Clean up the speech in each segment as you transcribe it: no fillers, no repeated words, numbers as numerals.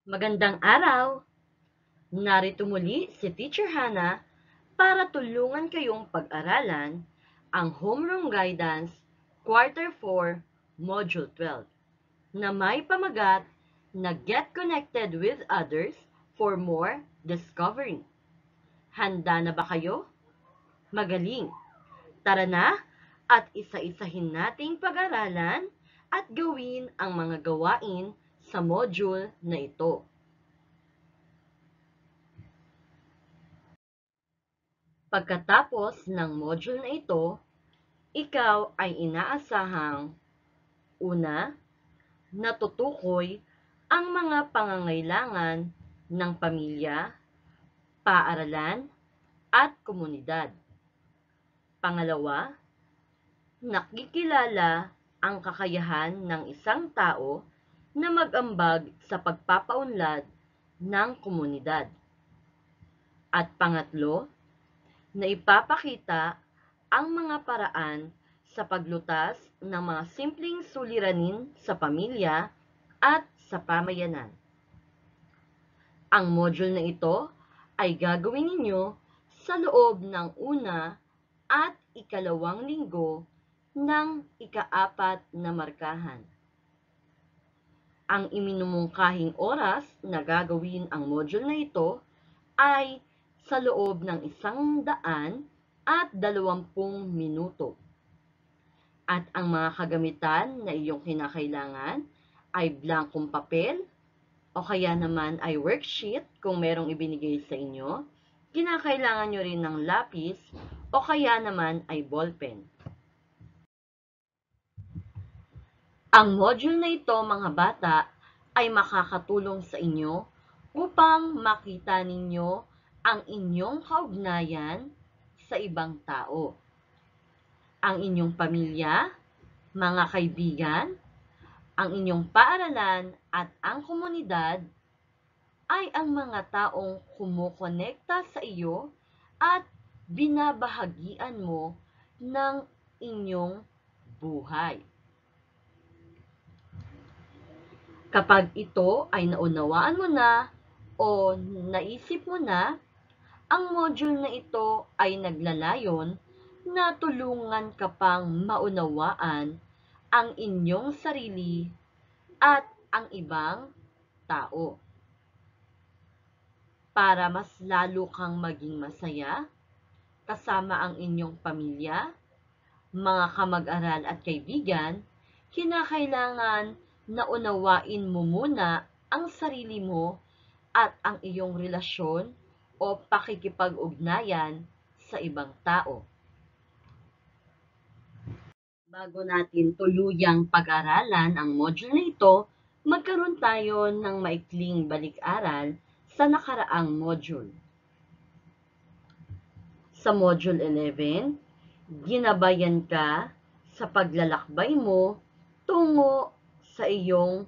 Magandang araw! Narito muli si Teacher Hannah para tulungan kayong pag-aralan ang Homeroom Guidance Quarter 4, Module 12 na may pamagat na Get Connected with Others for More Discovery. Handa na ba kayo? Magaling! Tara na at isa-isahin nating pag-aralan at gawin ang mga gawain sa module na ito. Pagkatapos ng module na ito, ikaw ay inaasahang una, natutukoy ang mga pangangailangan ng pamilya, paaralan, at komunidad. Pangalawa, nakikilala ang kakayahan ng isang tao na mag-ambag sa pagpapaunlad ng komunidad. At pangatlo, na ipapakita ang mga paraan sa paglutas ng mga simpleng suliranin sa pamilya at sa pamayanan. Ang module na ito ay gagawin ninyo sa loob ng una at ikalawang linggo ng ika-4 na markahan. Ang iminumungkahing oras na gagawin ang module na ito ay sa loob ng 120 minuto. At ang mga kagamitan na iyong kinakailangan ay blankong papel o kaya naman ay worksheet kung merong ibinigay sa inyo. Kinakailangan nyo rin ng lapis o kaya naman ay ballpen. Ang module na ito, mga bata, ay makakatulong sa inyo upang makita ninyo ang inyong kaugnayan sa ibang tao. Ang inyong pamilya, mga kaibigan, ang inyong paaralan at ang komunidad ay ang mga taong kumukonekta sa iyo at binabahagian mo ng inyong buhay. Kapag ito ay naunawaan mo na o naisip mo na, ang module na ito ay naglalayon na tulungan ka pang maunawaan ang inyong sarili at ang ibang tao. Para mas lalo kang maging masaya, kasama ang inyong pamilya, mga kamag-aral at kaibigan, kinakailangan na unawain mo muna ang sarili mo at ang iyong relasyon o pakikipag-ugnayan sa ibang tao. Bago natin tuluyang pag-aralan ang module na ito, magkaroon tayo ng maikling balik-aral sa nakaraang module. Sa module 11, ginabayan ka sa paglalakbay mo tungo sa iyong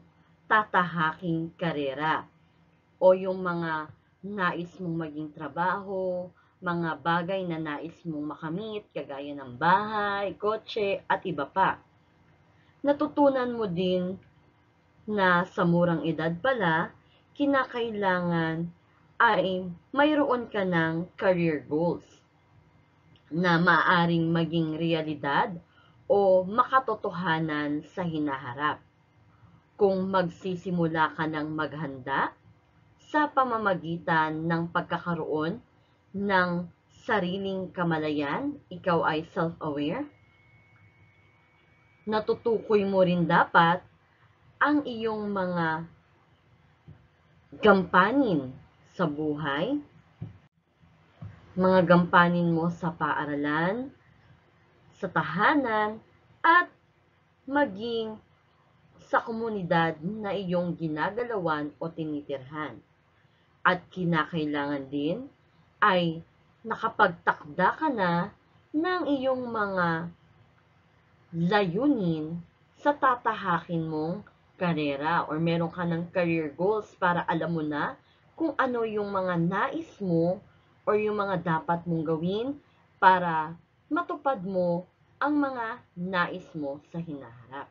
tatahaking karera o yung mga nais mong maging trabaho, mga bagay na nais mong makamit kagaya ng bahay, kotse at iba pa. Natutunan mo din na sa murang edad pala, kinakailangan ay mayroon ka ng career goals na maaaring maging realidad o makatotohanan sa hinaharap. Kung magsisimula ka ng maghanda sa pamamagitan ng pagkakaroon ng sariling kamalayan, ikaw ay self-aware, natutukoy mo rin dapat ang iyong mga gampanin sa buhay, mga gampanin mo sa paaralan, sa tahanan, at maging sa komunidad na iyong ginagalawan o tinitirhan. At kinakailangan din ay nakapagtakda ka na ng iyong mga layunin sa tatahakin mong karera or meron ka ng career goals para alam mo na kung ano yung mga nais mo or yung mga dapat mong gawin para matupad mo ang mga nais mo sa hinaharap.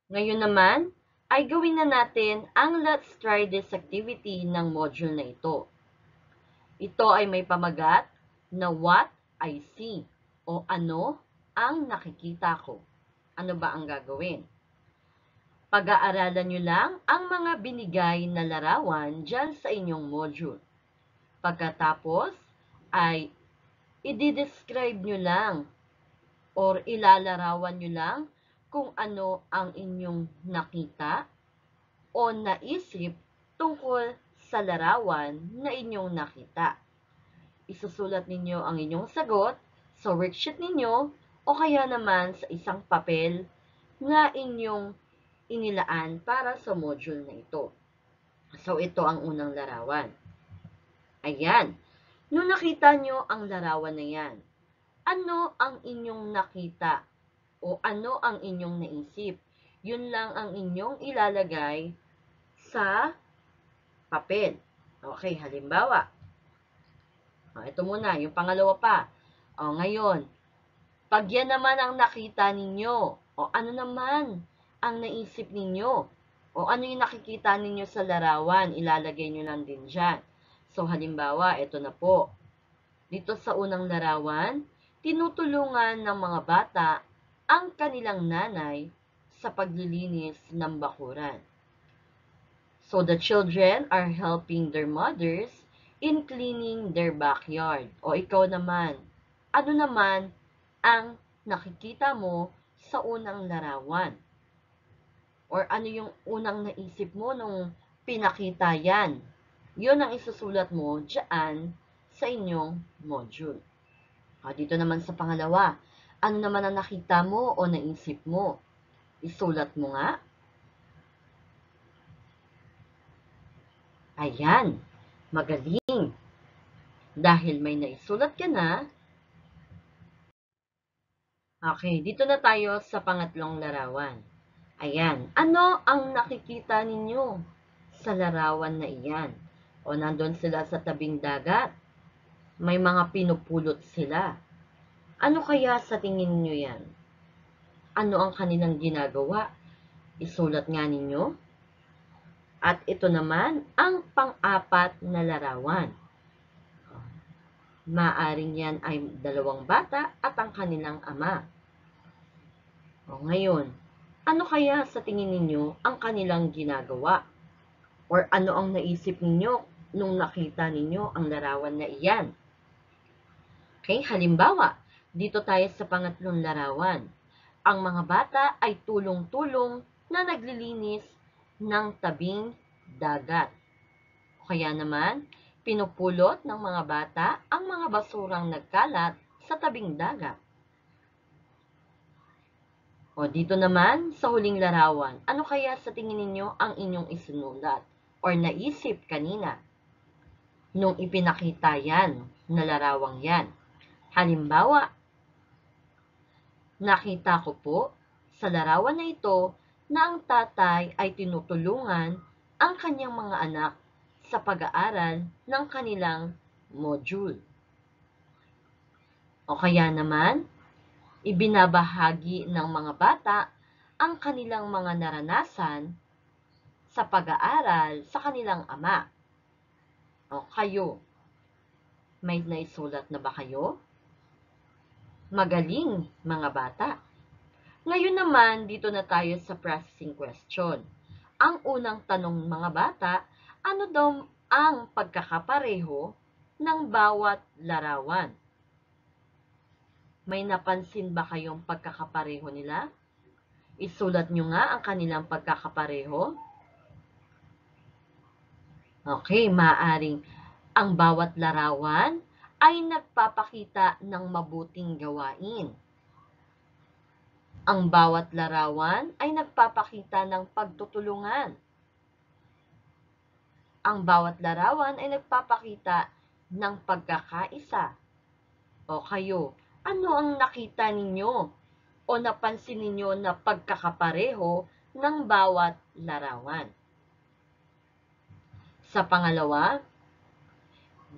Ngayon naman, ay gawin na natin ang Let's Try This activity ng module na ito. Ito ay may pamagat na what I see o ano ang nakikita ko. Ano ba ang gagawin? Pag-aaralan nyo lang ang mga binigay na larawan dyan sa inyong module. Pagkatapos ay i-describe nyo lang or ilalarawan nyo lang kung ano ang inyong nakita o naisip tungkol sa larawan na inyong nakita. Isusulat ninyo ang inyong sagot sa worksheet ninyo o kaya naman sa isang papel na inyong inilaan para sa module na ito. So, ito ang unang larawan. Ayan. Nung nakita nyo ang larawan na yan, ano ang inyong nakita o ano ang inyong naisip? Yun lang ang inyong ilalagay sa papel. Okay, halimbawa. Ito muna, yung pangalawa pa. Ngayon, pag yan naman ang nakita ninyo, o ano naman ang naisip ninyo, o ano yung nakikita ninyo sa larawan, ilalagay nyo lang din dyan. So, halimbawa, ito na po. Dito sa unang larawan, tinutulungan ng mga bata ang kanilang nanay sa paglilinis ng bakuran. So, the children are helping their mothers in cleaning their backyard. O ikaw naman, ano naman ang nakikita mo sa unang larawan? Or ano yung unang naisip mo nung pinakita yan? Yun ang isusulat mo dyan sa inyong module. Dito naman sa pangalawa, ano naman ang nakita mo o naisip mo? Isulat mo nga. Ayan, magaling. Dahil may naisulat ka na, okay, dito na tayo sa pangatlong larawan. Ayan, ano ang nakikita ninyo sa larawan na iyan? O nandun sila sa tabing dagat, may mga pinupulot sila. Ano kaya sa tingin nyo yan? Ano ang kanilang ginagawa? Isulat nga ninyo. At ito naman ang pang-apat na larawan. Maaring yan ay dalawang bata at ang kanilang ama. Ngayon, ano kaya sa tingin ninyo ang kanilang ginagawa? Or ano ang naisip ninyo nung nakita ninyo ang larawan na iyan? Okay, halimbawa, dito tayo sa pangatlong larawan. Ang mga bata ay tulong-tulong na naglilinis ng tabing dagat. O kaya naman, pinupulot ng mga bata ang mga basurang nagkalat sa tabing dagat. O dito naman, sa huling larawan, ano kaya sa tingin ninyo ang inyong isinulat or naisip kanina nung ipinakita yan na larawang yan? Halimbawa, nakita ko po sa larawan na ito na ang tatay ay tinutulungan ang kanyang mga anak sa pag-aaral ng kanilang module. O kaya naman, ibinabahagi ng mga bata ang kanilang mga naranasan sa pag-aaral sa kanilang ama. O kayo, may naisulat na ba kayo? Magaling, mga bata. Ngayon naman, dito na tayo sa processing question. Ang unang tanong mga bata, ano daw ang pagkakapareho ng bawat larawan? May napansin ba kayong pagkakapareho nila? Isulat nyo nga ang kanilang pagkakapareho. Okay, maaring ang bawat larawan ay nagpapakita ng mabuting gawain. Ang bawat larawan ay nagpapakita ng pagtutulungan. Ang bawat larawan ay nagpapakita ng pagkakaisa. O kayo, ano ang nakita ninyo o napansin ninyo na pagkakapareho ng bawat larawan? Sa pangalawa,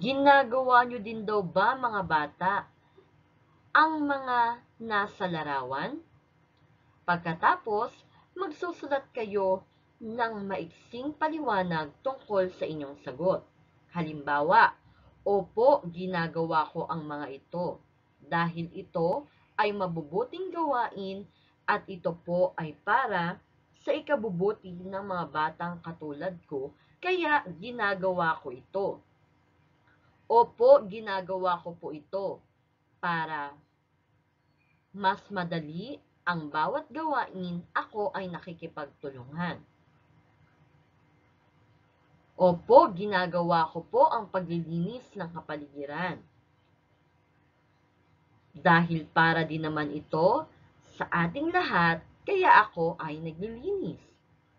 ginagawa nyo din daw ba mga bata ang mga nasa larawan? Pagkatapos, magsusulat kayo ng maiksing paliwanag tungkol sa inyong sagot. Halimbawa, opo, ginagawa ko ang mga ito dahil ito ay mabubuting gawain at ito po ay para sa ikabubuti ng mga batang katulad ko, kaya ginagawa ko ito. Opo, ginagawa ko po ito para mas madali ang bawat gawain, ako ay nakikipagtulungan. Opo, ginagawa ko po ang paglilinis ng kapaligiran. Dahil para din naman ito sa ating lahat, kaya ako ay naglilinis.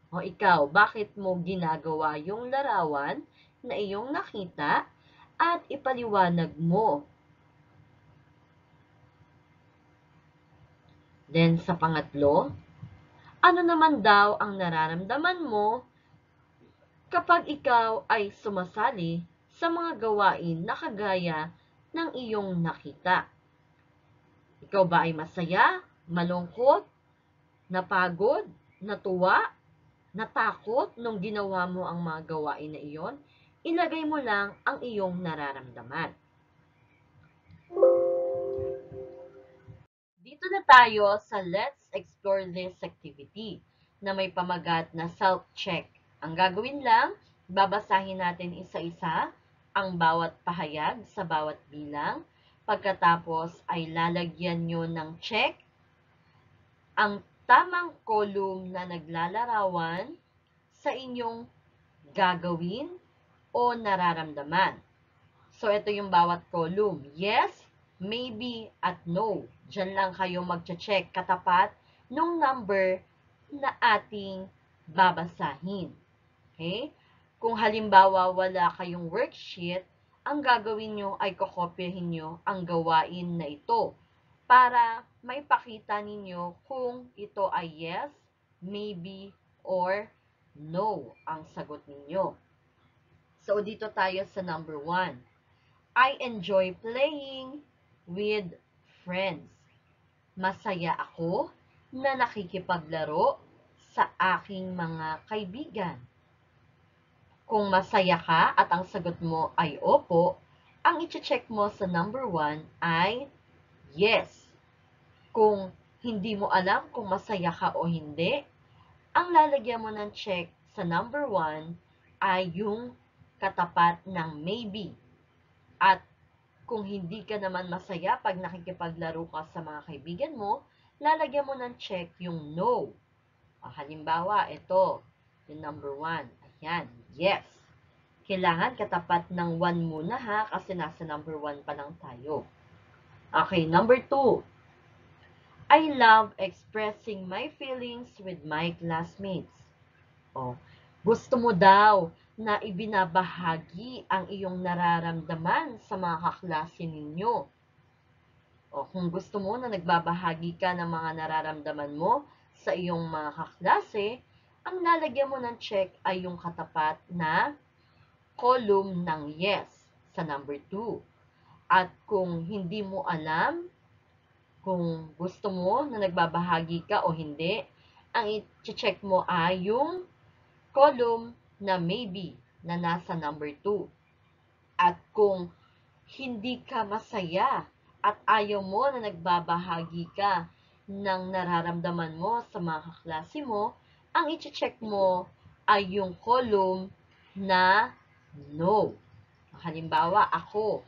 O ikaw, bakit mo ginagawa yung larawan na iyong nakita at ipaliwanag mo? Then sa pangatlo, ano naman daw ang nararamdaman mo kapag ikaw ay sumasali sa mga gawain na kagaya ng iyong nakita? Ikaw ba ay masaya, malungkot, napagod, natuwa, natakot nung ginawa mo ang mga gawain na iyon? Ilagay mo lang ang iyong nararamdaman. Dito na tayo sa Let's Explore This Activity na may pamagat na self-check. Ang gagawin lang, babasahin natin isa-isa ang bawat pahayag sa bawat bilang. Pagkatapos ay lalagyan nyo ng check ang tamang column na naglalarawan sa inyong gagawin o nararamdaman. So, ito yung bawat column. Yes, maybe, at no. Diyan lang kayo magche-check katapat nung number na ating babasahin. Okay? Kung halimbawa wala kayong worksheet, ang gagawin nyo ay kokopyahin nyo ang gawain na ito para maipakita ninyo kung ito ay yes, maybe, or no ang sagot ninyo. So, dito tayo sa number 1. I enjoy playing with friends. Masaya ako na nakikipaglaro sa aking mga kaibigan. Kung masaya ka at ang sagot mo ay opo, ang i-check mo sa number 1 ay yes. Kung hindi mo alam kung masaya ka o hindi, ang lalagyan mo ng check sa number 1 ay yung katapat ng maybe. At kung hindi ka naman masaya pag nakikipaglaro ka sa mga kaibigan mo, lalagyan mo ng check yung no. Halimbawa, ito, yung number 1. Ayan, yes. Kailangan katapat ng 1 muna ha, kasi nasa number 1 pa lang tayo. Okay, number 2. I love expressing my feelings with my classmates. Gusto mo daw na ibinabahagi ang iyong nararamdaman sa mga kaklase ninyo. Kung gusto mo na nagbabahagi ka ng mga nararamdaman mo sa iyong mga kaklase, ang lalagyan mo ng check ay yung katapat na column ng yes sa number 2. At kung hindi mo alam kung gusto mo na nagbabahagi ka o hindi, ang i-check mo ay yung column na maybe na nasa number 2. At kung hindi ka masaya at ayaw mo na nagbabahagi ka ng nararamdaman mo sa mga kaklase mo, ang i-check mo ay yung column na no. Halimbawa, ako,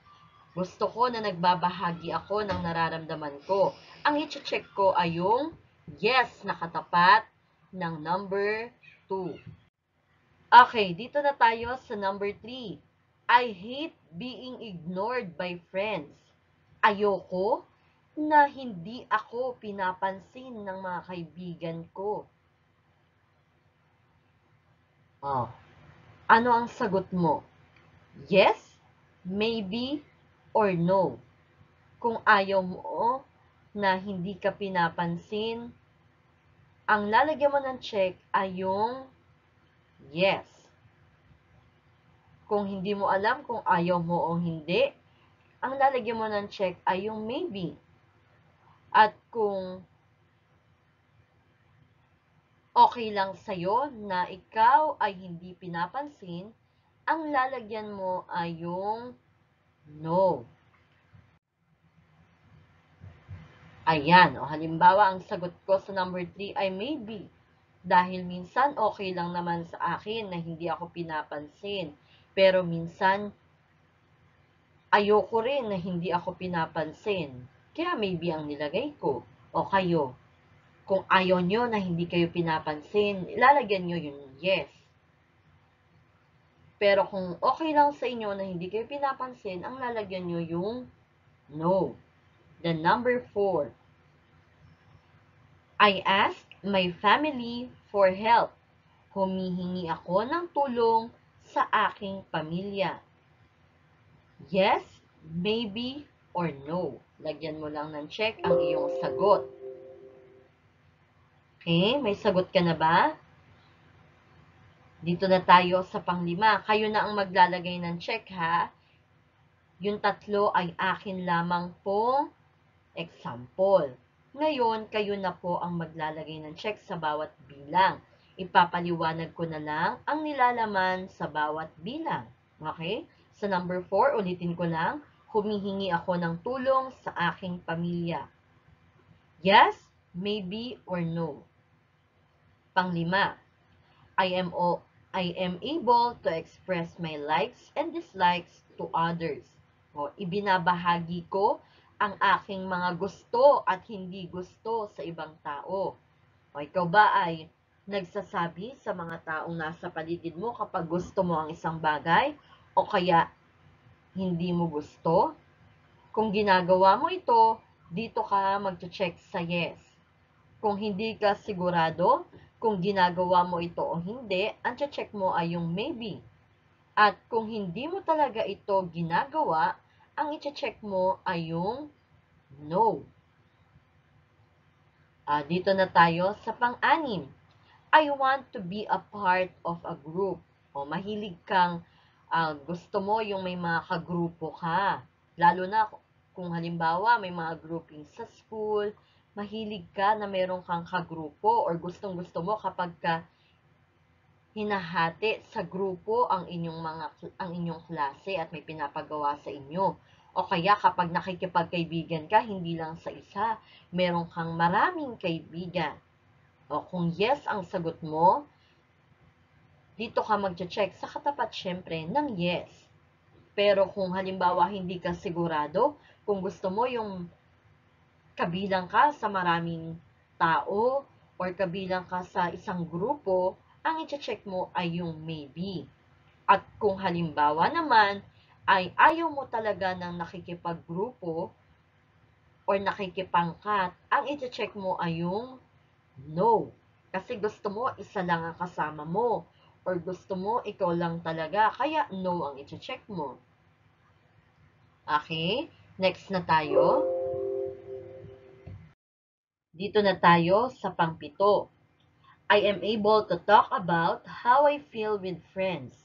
gusto ko na nagbabahagi ako ng nararamdaman ko. Ang i-check ko ay yung yes na katapat ng number 2. Okay, dito na tayo sa number 3. I hate being ignored by friends. Ayoko na hindi ako pinapansin ng mga kaibigan ko. Ano ang sagot mo? Yes, maybe, or no? Kung ayaw mo na hindi ka pinapansin, ang lalagyan mo ng check ay yung yes. Kung hindi mo alam kung ayaw mo o hindi, ang lalagyan mo ng check ay yung maybe. At kung okay lang sa'yo na ikaw ay hindi pinapansin, ang lalagyan mo ay yung no. Ayan, o halimbawa, ang sagot ko sa number 3 ay maybe. Dahil minsan okay lang naman sa akin na hindi ako pinapansin. Pero minsan ayoko rin na hindi ako pinapansin. Kaya maybe ang nilagay ko. O kayo, kung ayaw nyo na hindi kayo pinapansin, ilalagyan nyo yung yes. Pero kung okay lang sa inyo na hindi kayo pinapansin, ang lalagyan nyo yung no. Then number 4, I ask my family for help. Humihingi ako ng tulong sa aking pamilya. Yes, maybe, or no. Lagyan mo lang ng check ang iyong sagot. Okay, may sagot ka na ba? Dito na tayo sa panglima. Kayo na ang maglalagay ng check, ha? Yung tatlo ay akin lamang pong example. Ngayon, kayo na po ang maglalagay ng check sa bawat bilang. Ipapaliwanag ko na lang ang nilalaman sa bawat bilang. Okay? Sa number 4, ulitin ko lang, humihingi ako ng tulong sa aking pamilya. Yes, maybe, or no. Panglima, I am able to express my likes and dislikes to others. O, ibinabahagi ko ang aking mga gusto at hindi gusto sa ibang tao. O, ikaw ba ay nagsasabi sa mga taong nasa paligid mo kapag gusto mo ang isang bagay o kaya hindi mo gusto? Kung ginagawa mo ito, dito ka mag-check sa yes. Kung hindi ka sigurado kung ginagawa mo ito o hindi, ang check mo ay yung maybe. At kung hindi mo talaga ito ginagawa, ang i-check mo ay yung no. Dito na tayo sa pang-anim. I want to be a part of a group. O, mahilig kang gusto mo yung may mga kagrupo ka. Lalo na kung halimbawa may mga grouping sa school, mahilig ka na meron kang kagrupo or gustong-gusto mo kapag ka hinahati sa grupo ang inyong klase at may pinapagawa sa inyo. O kaya kapag nakikipagkaibigan ka, hindi lang sa isa, meron kang maraming kaibigan. O kung yes ang sagot mo, dito ka mag-check sa katapat syempre ng yes. Pero kung halimbawa hindi ka sigurado, kung gusto mo yung kabilang ka sa maraming tao or kabilang ka sa isang grupo, ang i-check mo ay yung maybe. At kung halimbawa naman ay ayaw mo talaga ng nakikipaggrupo or nakikipangkat, ang i-check mo ay yung no. Kasi gusto mo isa lang ang kasama mo or gusto mo ikaw lang talaga, kaya no ang i-check mo. Okay? Next na tayo. Dito na tayo sa pang-7. I am able to talk about how I feel with friends.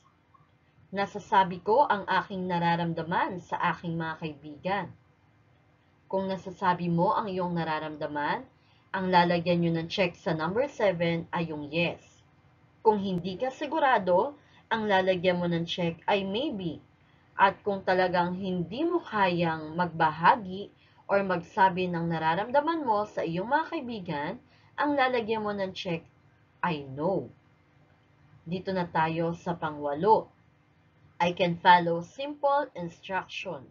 Nasasabi ko ang aking nararamdaman sa aking mga kaibigan. Kung nasasabi mo ang iyong nararamdaman, ang lalagyan nyo ng check sa number 7 ay yung yes. Kung hindi ka sigurado, ang lalagyan mo ng check ay maybe. At kung talagang hindi mo kayang magbahagi or magsabi ng nararamdaman mo sa iyong mga kaibigan, ang lalagyan mo ng check ay no. Dito na tayo sa pang-8. I can follow simple instructions.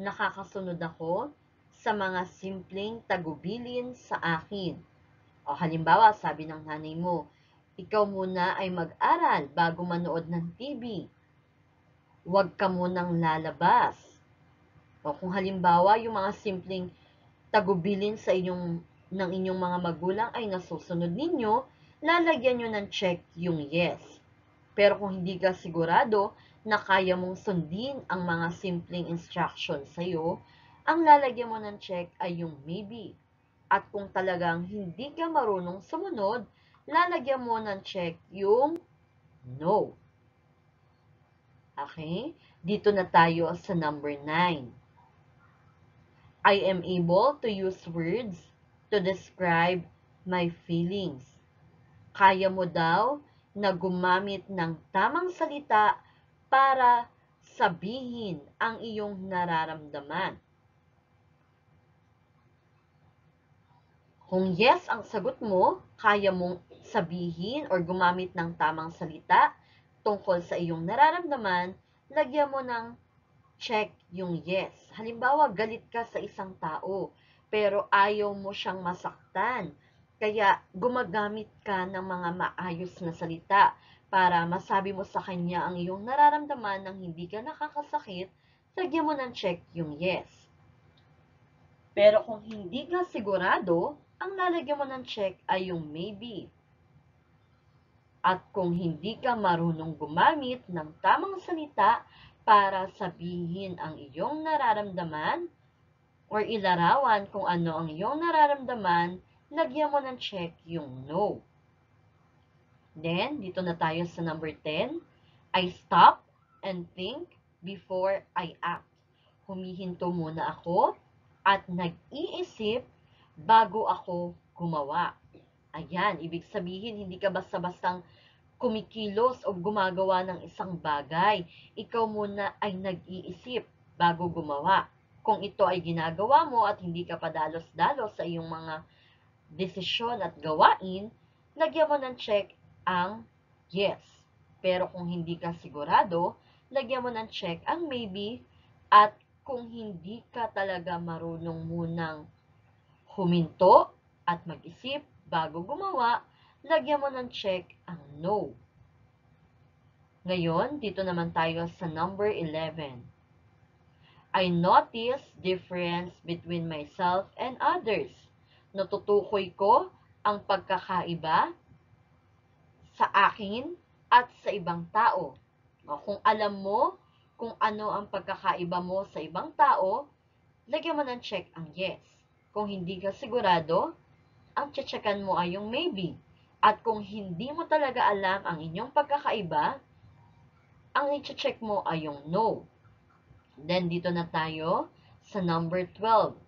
Nakakasunod ako sa mga simpleng tagubilin sa akin. O halimbawa, sabi ng nanay mo, ikaw muna ay mag-aral bago manood ng TV. Huwag ka munang lalabas. O kung halimbawa, yung mga simpleng tagubilin sa ng inyong mga magulang ay nasusunod ninyo, lalagyan nyo ng check yung yes. Pero kung hindi ka sigurado na kaya mong sundin ang mga simpleng instructions sa'yo, ang lalagyan mo ng check ay yung maybe. At kung talagang hindi ka marunong sumunod, lalagyan mo ng check yung no. Okay? Dito na tayo sa number 9. I am able to use words to describe my feelings. Kaya mo daw na gumamit ng tamang salita para sabihin ang iyong nararamdaman? Kung yes ang sagot mo, kaya mong sabihin or gumamit ng tamang salita tungkol sa iyong nararamdaman, lagyan mo ng check yung yes. Halimbawa, galit ka sa isang tao, pero ayaw mo siyang masaktan. Kaya gumagamit ka ng mga maayos na salita para masabi mo sa kanya ang iyong nararamdaman nang hindi ka nakakasakit, lagyan mo ng check yung yes. Pero kung hindi ka sigurado, ang lalagyan mo ng check ay yung maybe. At kung hindi ka marunong gumamit ng tamang salita para sabihin ang iyong nararamdaman or ilarawan kung ano ang iyong nararamdaman, lagyan mo ng check yung no. Then, dito na tayo sa number 10. I stop and think before I act. Humihinto muna ako at nag-iisip bago ako gumawa. Ayan, ibig sabihin, hindi ka basta-bastang kumikilos o gumagawa ng isang bagay. Ikaw muna ay nag-iisip bago gumawa. Kung ito ay ginagawa mo at hindi ka padalos-dalos sa iyong mga desisyon at gawain, lagyan mo ng check ang yes. Pero kung hindi ka sigurado, lagyan mo ng check ang maybe. At kung hindi ka talaga marunong munang huminto at mag-isip bago gumawa, lagyan mo ng check ang no. Ngayon, dito naman tayo sa number 11. I notice difference between myself and others. Natutukoy ko ang pagkakaiba sa akin at sa ibang tao. Kung alam mo kung ano ang pagkakaiba mo sa ibang tao, lagyan mo ng check ang yes. Kung hindi ka sigurado, ang checkan mo ay yung maybe. At kung hindi mo talaga alam ang inyong pagkakaiba, ang i-check mo ay yung no. Then, dito na tayo sa number 12.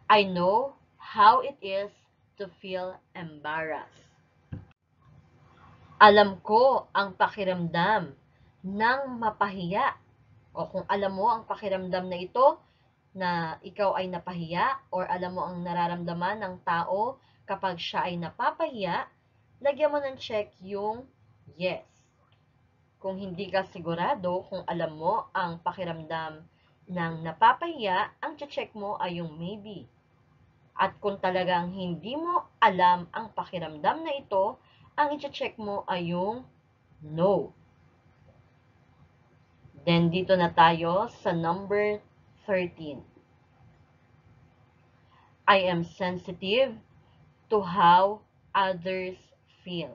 I know how it is to feel embarrassed. Alam ko ang pakiramdam ng mapahiya. O kung alam mo ang pakiramdam na ito, na ikaw ay napahiya, or alam mo ang nararamdaman ng tao kapag siya ay napapahiya, lagyan mo ng check yung yes. Kung hindi ka sigurado kung alam mo ang pakiramdam ng napapahiya, ang check mo ay yung maybe. At kung talagang hindi mo alam ang pakiramdam na ito, ang i-check mo ay yung no. Then, dito na tayo sa number 13. I am sensitive to how others feel.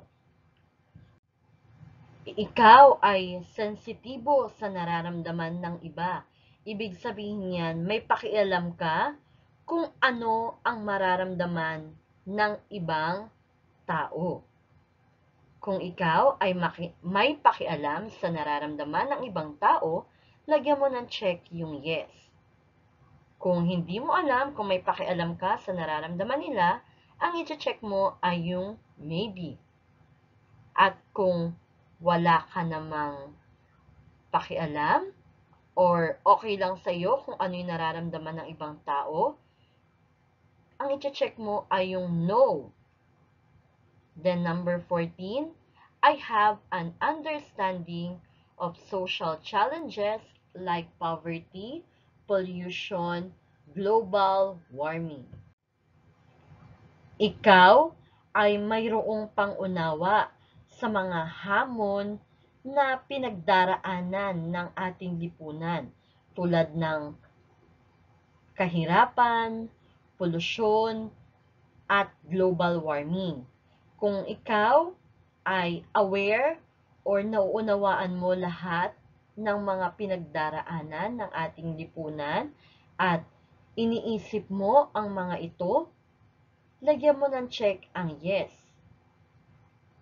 Ikaw ay sensitibo sa nararamdaman ng iba. Ibig sabihin niyan, may pakialam ka kung ano ang mararamdaman ng ibang tao. Kung ikaw ay may pakialam sa nararamdaman ng ibang tao, lagyan mo ng check yung yes. Kung hindi mo alam kung may pakialam ka sa nararamdaman nila, ang i-check mo ay yung maybe. At kung wala ka namang pakialam or okay lang sa iyo kung ano yung nararamdaman ng ibang tao, ang i-check mo ay yung no. Then number 14, I have an understanding of social challenges like poverty, pollution, global warming. Ikaw ay mayroong pangunawa sa mga hamon na pinagdaraanan ng ating lipunan tulad ng kahirapan, polusyon, at global warming. Kung ikaw ay aware or nauunawaan mo lahat ng mga pinagdaraanan ng ating lipunan at iniisip mo ang mga ito, lagyan mo ng check ang yes.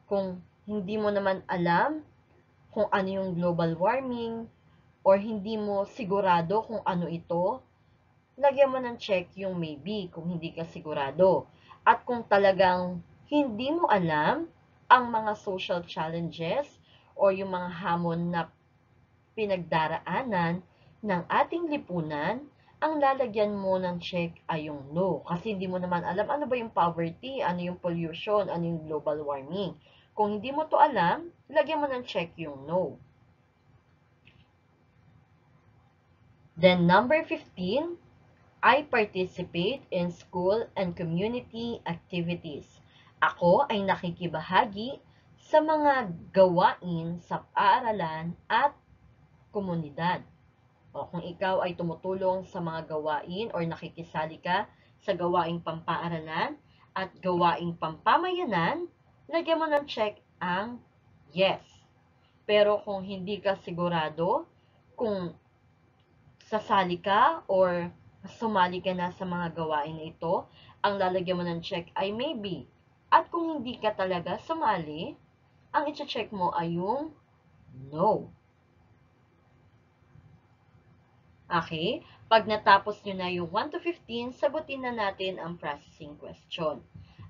Kung hindi mo naman alam kung ano yung global warming or hindi mo sigurado kung ano ito, lagyan mo ng check yung maybe kung hindi ka sigurado. At kung talagang hindi mo alam ang mga social challenges o yung mga hamon na pinagdaraanan ng ating lipunan, ang lalagyan mo ng check ay yung no. Kasi hindi mo naman alam ano ba yung poverty, ano yung pollution, ano yung global warming. Kung hindi mo to alam, lagyan mo ng check yung no. Then number 15, I participate in school and community activities. Ako ay nakikibahagi sa mga gawain sa paaralan at komunidad. O kung ikaw ay tumutulong sa mga gawain or nakikisali ka sa gawaing pampaaralan at gawaing pampamayanan, lagyan mo ng check ang yes. Pero kung hindi ka sigurado kung sasali ka or sumali ka na sa mga gawain na ito, ang lalagyan mo ng check ay maybe. At kung hindi ka talaga sumali, ang i-check mo ay yung no. Okay? Pag natapos nyo na yung 1 to 15, sagutin na natin ang processing question.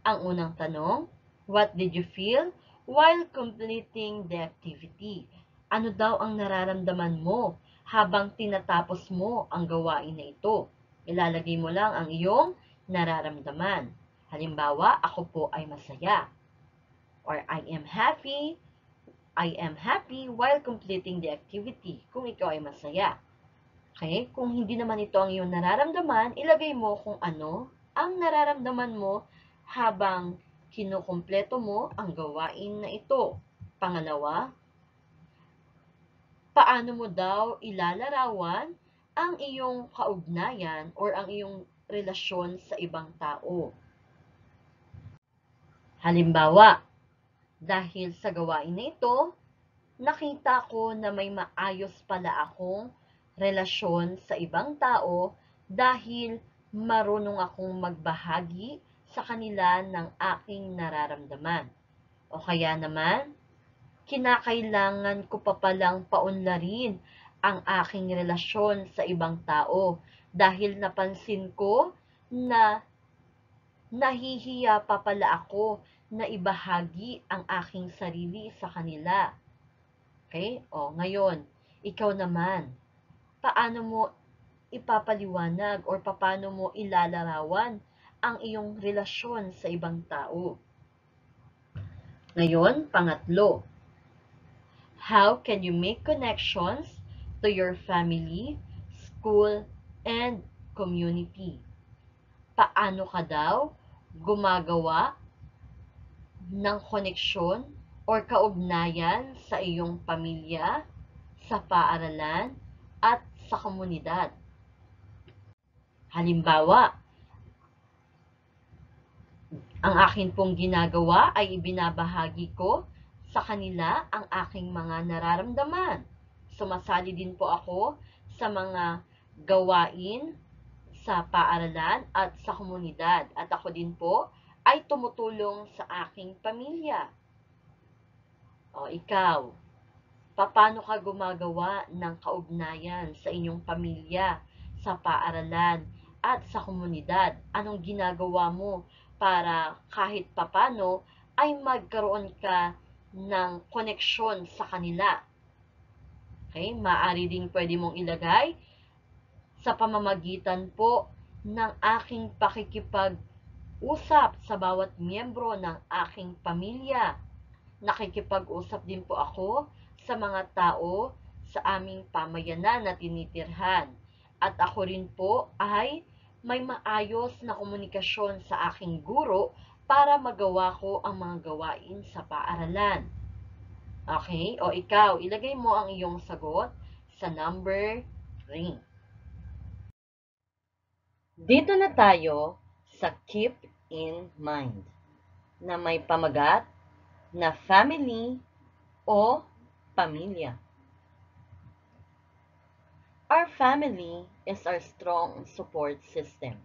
Ang unang tanong, what did you feel while completing the activity? Ano daw ang nararamdaman mo habang tinatapos mo ang gawain na ito? Ilalagay mo lang ang iyong nararamdaman. Halimbawa, ako po ay masaya. Or I am happy while completing the activity. Kung ikaw ay masaya. Okay? Kung hindi naman ito ang iyong nararamdaman, ilagay mo kung ano ang nararamdaman mo habang kinukumpleto mo ang gawain na ito. Pangalawa, paano mo daw ilalarawan ang iyong kaugnayan or ang iyong relasyon sa ibang tao? Halimbawa, dahil sa gawain na ito, nakita ko na may maayos pala akong relasyon sa ibang tao dahil marunong akong magbahagi sa kanila ng aking nararamdaman. O kaya naman, kinakailangan ko pa palang paunlarin ang aking relasyon sa ibang tao dahil napansin ko na nahihiya pa pala ako na ibahagi ang aking sarili sa kanila. Okay? O, ngayon, ikaw naman, paano mo ipapaliwanag or paano mo ilalarawan ang iyong relasyon sa ibang tao? Ngayon, pangatlo, how can you make connections to your family, school, and community? Paano ka daw gumagawa ng koneksyon or kaugnayan sa iyong pamilya, sa paaralan, at sa komunidad? Halimbawa, ang akin pong ginagawa ay ibinabahagi ko sa kanila ang aking mga nararamdaman. Sumasali din po ako sa mga gawain sa paaralan at sa komunidad. At ako din po ay tumutulong sa aking pamilya. O ikaw, paano ka gumagawa ng kaugnayan sa inyong pamilya, sa paaralan, at sa komunidad? Anong ginagawa mo para kahit papano ay magkaroon ka ng koneksyon sa kanila? Okay? Maaari din pwede mong ilagay sa pamamagitan po ng aking pakikipag-usap sa bawat miyembro ng aking pamilya. Nakikipag-usap din po ako sa mga tao sa aming pamayanan na tinitirhan. At ako rin po ay may maayos na komunikasyon sa aking guro para magawa ko ang mga gawain sa paaralan. Okay? O ikaw, ilagay mo ang iyong sagot sa number 3. Dito na tayo sa keep in mind na may pamagat na family o pamilya. Our family is our strong support system.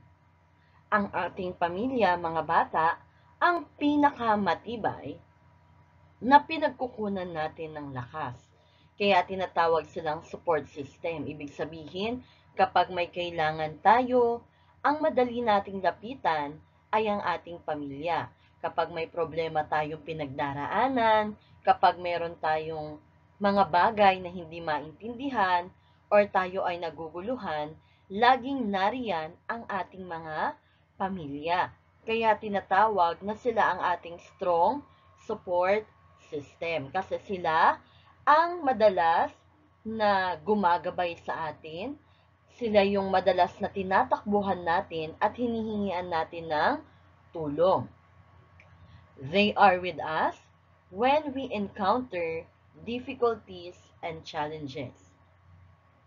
Ang ating pamilya, mga bata, ang pinakamatibay na pinagkukunan natin ng lakas. Kaya tinatawag silang support system. Ibig sabihin, kapag may kailangan tayo, ang madali nating lapitan ay ang ating pamilya. Kapag may problema tayong pinagdaraanan, kapag meron tayong mga bagay na hindi maintindihan, or tayo ay naguguluhan, laging nariyan ang ating mga pamilya. Kaya tinatawag na sila ang ating strong support system. Kasi sila ang madalas na gumagabay sa atin, sila yung madalas na tinatakbuhan natin at hinihingian natin ng tulong. They are with us when we encounter difficulties and challenges.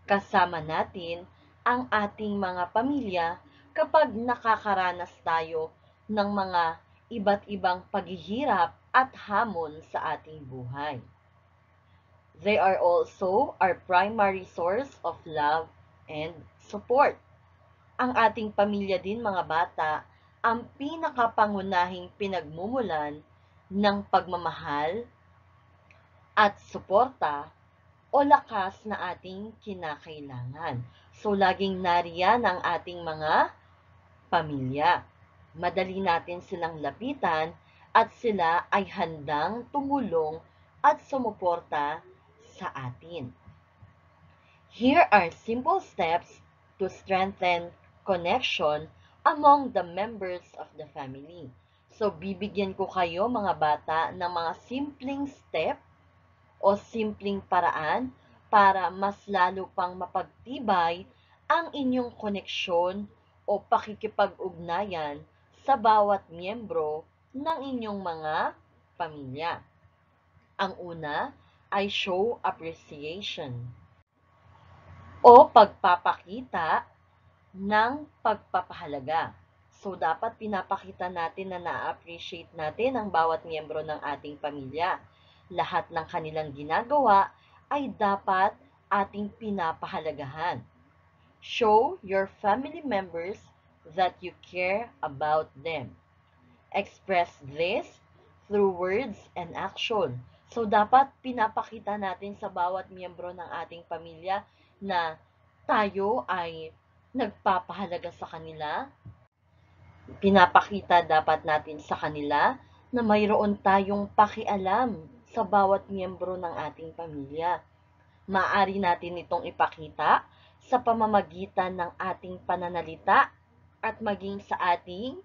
Kasama natin ang ating mga pamilya kapag nakakaranas tayo ng mga iba't ibang paghihirap at hamon sa ating buhay. They are also our primary source of love and support. Ang ating pamilya din, mga bata, ang pinakapangunahing pinagmumulan ng pagmamahal at suporta o lakas na ating kinakailangan. So, laging nariyan ang ating mga pamilya. Madali natin silang lapitan at sila ay handang tumulong at sumuporta sa atin. Here are simple steps to strengthen connection among the members of the family. So, bibigyan ko kayo, mga bata, ng mga simpleng step o simpleng paraan para mas lalo pang mapagtibay ang inyong koneksyon o pakikipag-ugnayan sa bawat miyembro ng inyong mga pamilya. Ang una ay show appreciation o pagpapakita ng pagpapahalaga. So, dapat pinapakita natin na na-appreciate natin ang bawat miyembro ng ating pamilya. Lahat ng kanilang ginagawa ay dapat ating pinapahalagahan. Show your family members that you care about them. Express this through words and action. So, dapat pinapakita natin sa bawat miyembro ng ating pamilya na tayo ay nagpapahalaga sa kanila. Pinapakita dapat natin sa kanila na mayroon tayong pakialam sa bawat miyembro ng ating pamilya. Maaari natin itong ipakita sa pamamagitan ng ating pananalita at maging sa ating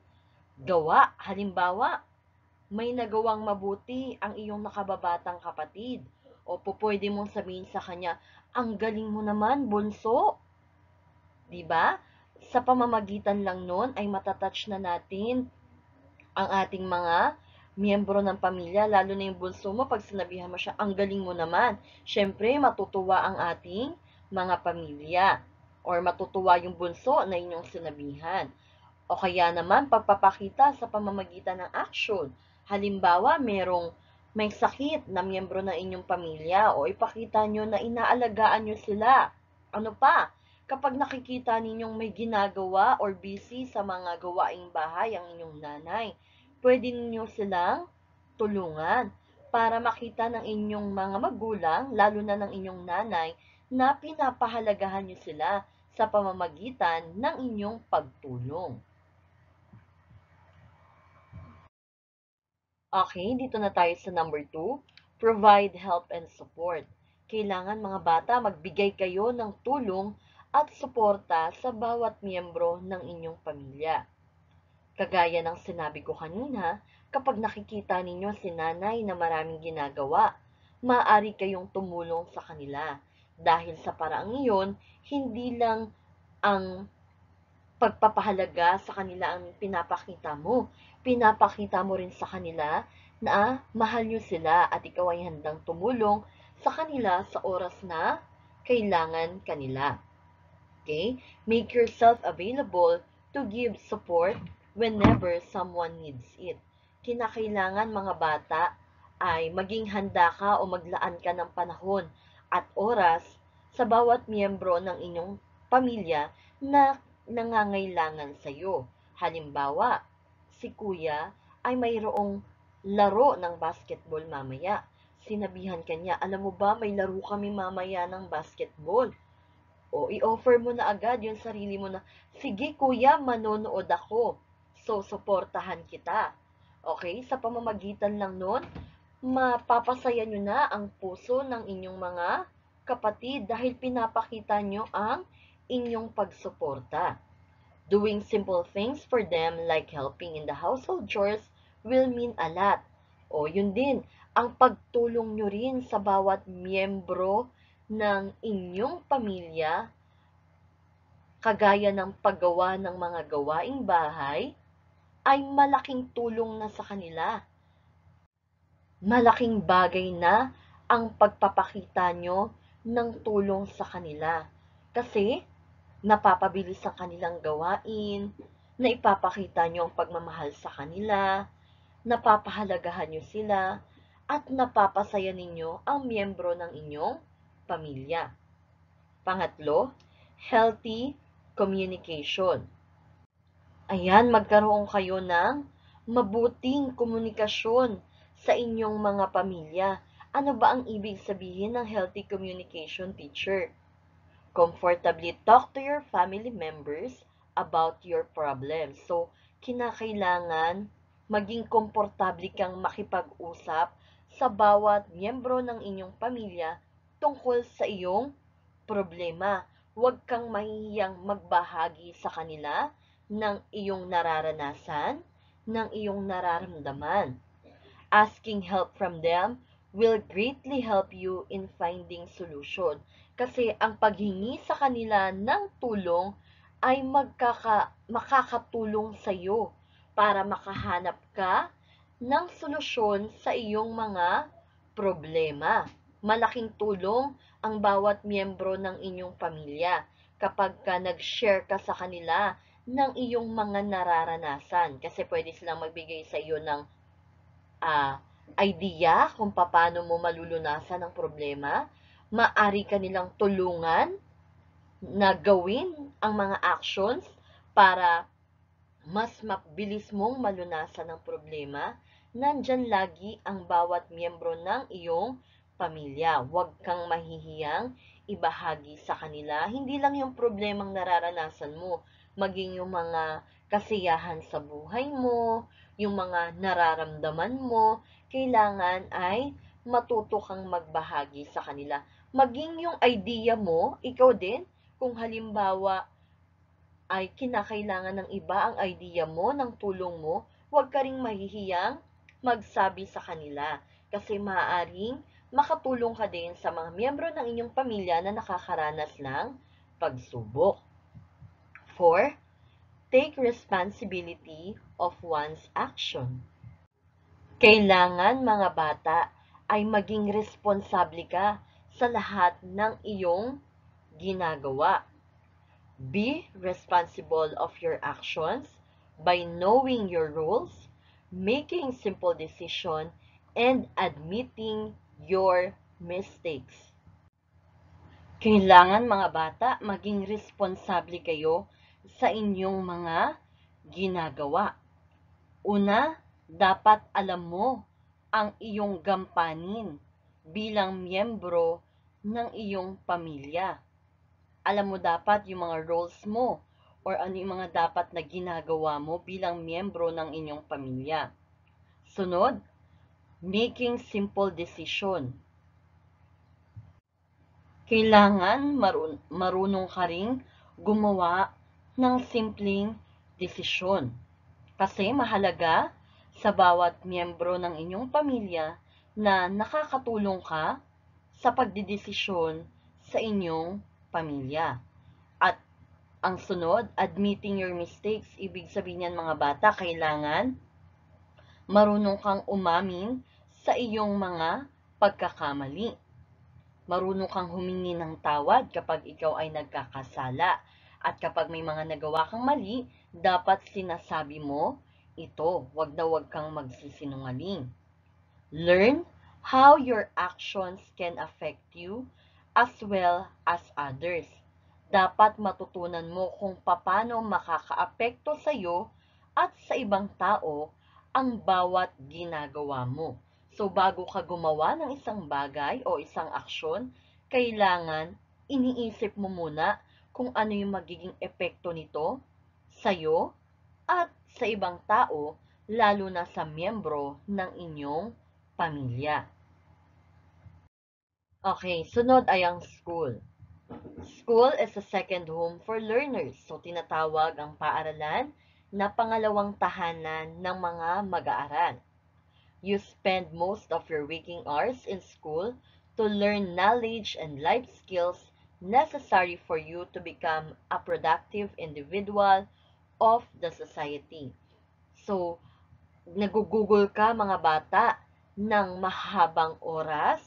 gawa. Halimbawa, may nagawang mabuti ang iyong nakababatang kapatid o pwede mong sabihin sa kanya, ang galing mo naman, bunso. Diba? Sa pamamagitan lang nun ay matatouch na natin ang ating mga miyembro ng pamilya, lalo na yung bunso mo, pag sinabihan mo siya, ang galing mo naman. Siyempre, matutuwa ang ating mga pamilya or matutuwa yung bunso na inyong sinabihan. O kaya naman, pagpapakita sa pamamagitan ng action. Halimbawa, may sakit na miyembro ng inyong pamilya o ipakita nyo na inaalagaan nyo sila. Ano pa? Kapag nakikita ninyong may ginagawa or busy sa mga gawaing bahay ang inyong nanay, pwede ninyo silang tulungan para makita ng inyong mga magulang, lalo na ng inyong nanay, na pinapahalagahan nyo sila sa pamamagitan ng inyong pagtulong. Okay, dito na tayo sa number 2, provide help and support. Kailangan, mga bata, magbigay kayo ng tulong at suporta sa bawat miyembro ng inyong pamilya. Kagaya ng sinabi ko kanina, kapag nakikita ninyo si nanay na maraming ginagawa, maaari kayong tumulong sa kanila. Dahil sa paraang iyon, hindi lang ang pagpapahalaga sa kanila ang pinapakita mo. Pinapakita mo rin sa kanila na mahal nyo sila at ikaw ay handang tumulong sa kanila sa oras na kailangan kanila. Okay? Make yourself available to give support whenever someone needs it. Kinakailangan, mga bata, ay maging handa ka o maglaan ka ng panahon at oras sa bawat miyembro ng inyong pamilya na nangangailangan sa iyo. Halimbawa, si kuya ay mayroong laro ng basketball mamaya. Sinabihan kanya, alam mo ba, may laro kami mamaya ng basketball. O i-offer mo na agad yung sarili mo na, sige kuya, manonood ako. susuportahan kita. Okay? Sa pamamagitan lang nun, mapapasaya nyo na ang puso ng inyong mga kapatid dahil pinapakita nyo ang inyong pagsuporta. Doing simple things for them like helping in the household chores will mean a lot. O yun din, ang pagtulong nyo rin sa bawat miyembro ng inyong pamilya, kagaya ng paggawa ng mga gawaing bahay, ay malaking tulong na sa kanila. Malaking bagay na ang pagpapakita nyo ng tulong sa kanila. Kasi, napapabilis ang kanilang gawain, na ipapakita nyo ang pagmamahal sa kanila, napapahalagahan nyo sila, at napapasaya ninyo ang miyembro ng inyong pamilya. Pangatlo, healthy communication. Ayan, magkaroon kayo ng mabuting komunikasyon sa inyong mga pamilya. Ano ba ang ibig sabihin ng healthy communication, teacher? Comfortably talk to your family members about your problems. So, kinakailangan maging komportable kang makipag-usap sa bawat miyembro ng inyong pamilya tungkol sa iyong problema. Huwag kang mahihiyang magbahagi sa kanila ng iyong nararanasan, ng iyong nararamdaman. Asking help from them will greatly help you in finding solution. Kasi ang paghingi sa kanila ng tulong ay makakatulong sa iyo para makahanap ka ng solusyon sa iyong mga problema. Malaking tulong ang bawat miyembro ng inyong pamilya kapag nag-share ka sa kanila ng iyong mga nararanasan. Kasi pwede silang magbigay sa iyo ng idea kung paano mo malulunasan ang problema. Maari ka nilang tulungan na gawin ang mga actions para mas mabilis mong malunasan ang problema. Nandyan lagi ang bawat miyembro ng iyong pamilya. Huwag kang mahihiyang ibahagi sa kanila. Hindi lang yung problemang nararanasan mo, maging yung mga kasiyahan sa buhay mo, yung mga nararamdaman mo, kailangan ay matuto kang magbahagi sa kanila. Maging yung idea mo, ikaw din, kung halimbawa ay kinakailangan ng iba ang idea mo, ng tulong mo, huwag ka ring mahihiyang magsabi sa kanila. Kasi maaaring makatulong ka din sa mga miyembro ng inyong pamilya na nakakaranas ng pagsubok. 4. Take responsibility of one's action. Kailangan, mga bata, ay maging responsable ka sa lahat ng iyong ginagawa. Be responsible of your actions by knowing your rules, making simple decisions, and admitting your mistakes. Kailangan, mga bata, maging responsable kayo sa inyong mga ginagawa. Una, dapat alam mo ang iyong gampanin bilang miyembro ng iyong pamilya. Alam mo dapat yung mga roles mo or ano yung mga dapat na ginagawa mo bilang miyembro ng inyong pamilya. Sunod, making simple decision. Kailangan marunong ka ring gumawa ng simpleng desisyon. Kasi mahalaga sa bawat miyembro ng inyong pamilya na nakakatulong ka sa pagdidesisyon sa inyong pamilya. At ang sunod, admitting your mistakes. Ibig sabihin yan, mga bata, kailangan marunong kang umamin sa iyong mga pagkakamali. Marunong kang humingi ng tawad kapag ikaw ay nagkakasala. At kapag may mga nagawa kang mali, dapat sinasabi mo ito. Wag na wag kang magsisinungaling. Learn how your actions can affect you as well as others. Dapat matutunan mo kung paano makakaapekto sa iyo at sa ibang tao ang bawat ginagawa mo. So, bago ka gumawa ng isang bagay o isang aksyon, kailangan iniisip mo muna kung ano yung magiging epekto nito sa'yo at sa ibang tao, lalo na sa miyembro ng inyong pamilya. Okay, sunod ay ang school. School is a second home for learners. So, tinatawag ang paaralan na pangalawang tahanan ng mga mag-aaral. You spend most of your waking hours in school to learn knowledge and life skills necessary for you to become a productive individual of the society. So, nagugugol ka mga bata ng mahabang oras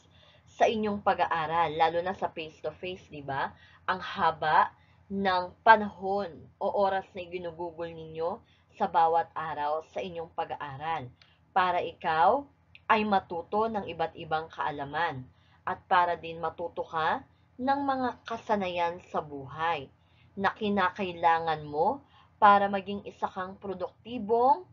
sa inyong pag-aaral, lalo na sa face-to-face, di ba? Ang haba ng panahon o oras na ginugugol ninyo sa bawat araw sa inyong pag-aaral para ikaw ay matuto ng iba't ibang kaalaman at para din matuto ka ng mga kasanayan sa buhay na kinakailangan mo para maging isa kang produktibong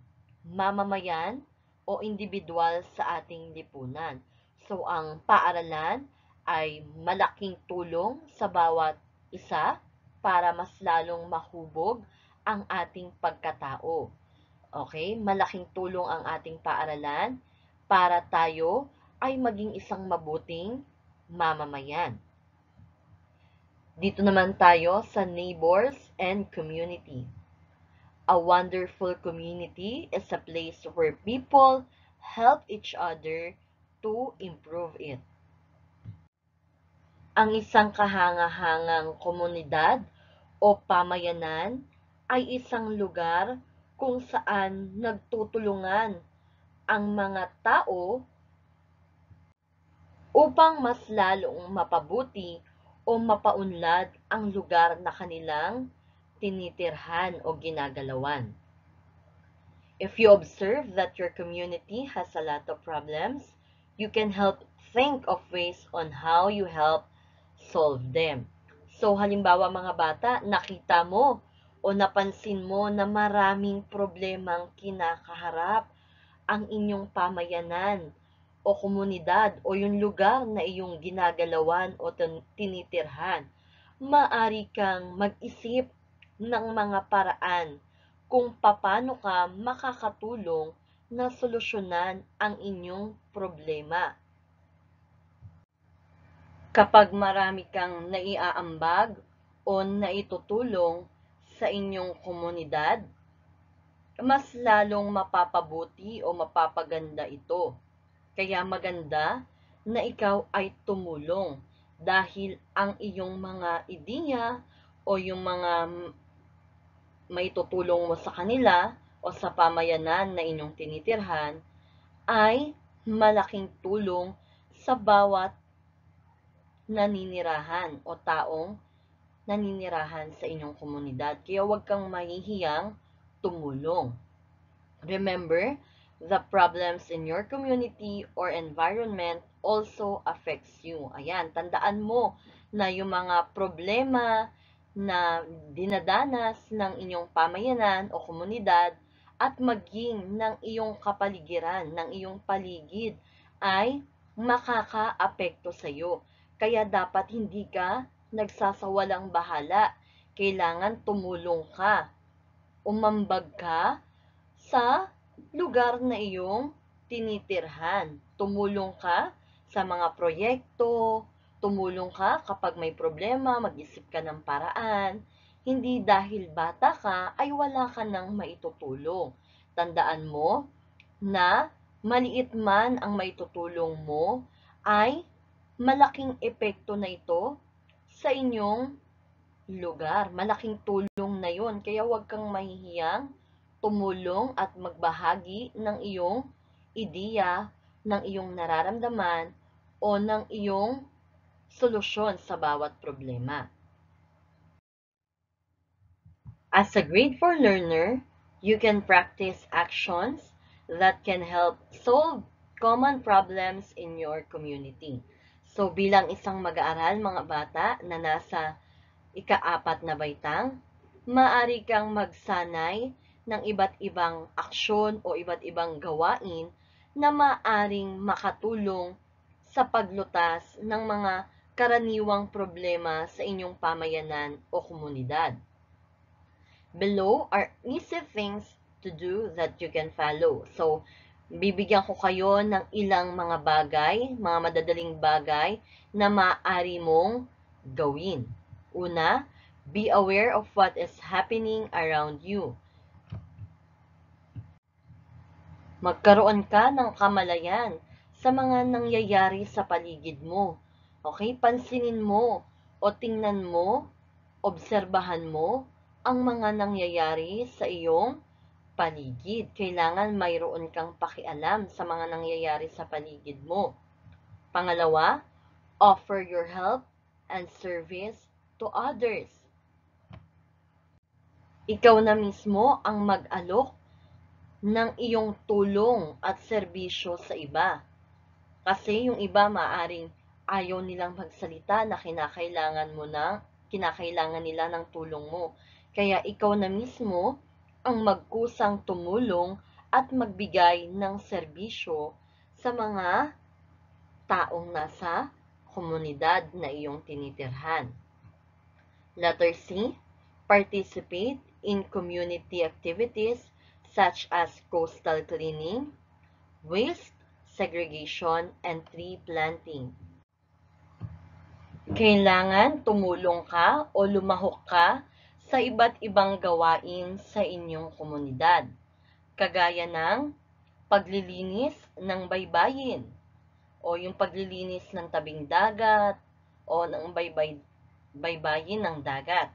mamamayan o individual sa ating lipunan. So, ang paaralan ay malaking tulong sa bawat isa para mas lalong mahubog ang ating pagkatao. Okay? Malaking tulong ang ating paaralan para tayo ay maging isang mabuting mamamayan. Dito naman tayo sa neighbors and community. A wonderful community is a place where people help each other to improve it. Ang isang kahangahangang komunidad o pamayanan ay isang lugar kung saan nagtutulungan ang mga tao upang mas lalong mapabuti o mapaunlad ang lugar na kanilang tinitirhan o ginagalawan. If you observe that your community has a lot of problems, you can help think of ways on how you help solve them. So, halimbawa mga bata, nakita mo o napansin mo na maraming problemang kinakaharap ang inyong pamayanan o komunidad o yung lugar na iyong ginagalawan o tinitirhan. Maaari kang mag-isip ng mga paraan kung paano ka makakatulong na solusyonan ang inyong problema. Kapag marami kang naiaambag o naitutulong sa inyong komunidad, mas lalong mapapabuti o mapapaganda ito. Kaya maganda na ikaw ay tumulong dahil ang iyong mga ideya o yung mga maitutulong mo sa kanila o sa pamayanan na inyong tinitirhan ay malaking tulong sa bawat naninirahan o taong naninirahan sa inyong komunidad. Kaya huwag kang mahihiyang tumulong. Remember, the problems in your community or environment also affects you. Ayan, tandaan mo na yung mga problema na dinadanas ng inyong pamayanan o komunidad at maging ng iyong kapaligiran, ng iyong paligid ay makakaapekto sa iyo. Kaya dapat hindi ka nagsasawalang bahala. Kailangan tumulong ka. Umambag ka sa lugar na iyong tinitirhan. Tumulong ka sa mga proyekto, tumulong ka kapag may problema, mag-isip ka ng paraan. Hindi dahil bata ka ay wala ka nang maitutulong. Tandaan mo na maliit man ang maitutulong mo ay malaking epekto na ito sa inyong lugar. Malaking tulong na yon. Kaya huwag kang mahihiyang tumulong at magbahagi ng iyong ideya, ng iyong nararamdaman, o ng iyong solusyon sa bawat problema. As a grade 4 learner, you can practice actions that can help solve common problems in your community. So, bilang isang mag-aaral, mga bata na nasa ika-4 na baitang, maaari kang magsanay ng iba't ibang aksyon o iba't ibang gawain na maaaring makatulong sa paglutas ng mga karaniwang problema sa inyong pamayanan o komunidad. Below are easy things to do that you can follow. So, bibigyan ko kayo ng ilang mga bagay, mga madadaling bagay na maaari mong gawin. Una, be aware of what is happening around you. Magkaroon ka ng kamalayan sa mga nangyayari sa paligid mo. Okay? Pansinin mo o tingnan mo, obserbahan mo ang mga nangyayari sa iyong paligid. Kailangan mayroon kang pakialam sa mga nangyayari sa paligid mo. Pangalawa, offer your help and service to others. Ikaw na mismo ang mag-alok ng iyong tulong at serbisyo sa iba. Kasi yung iba maaring ayaw nilang magsalita na kinakailangan nila ng tulong mo. Kaya ikaw na mismo ang magkusang tumulong at magbigay ng serbisyo sa mga taong nasa komunidad na iyong tinitirhan. Letter C, participate in community activities such as coastal cleaning, waste segregation, and tree planting. Kailangan tumulong ka o lumahok ka sa iba't ibang gawain sa inyong komunidad, kagaya ng paglilinis ng baybayin, o yung paglilinis ng tabing dagat, o ng baybayin ng dagat.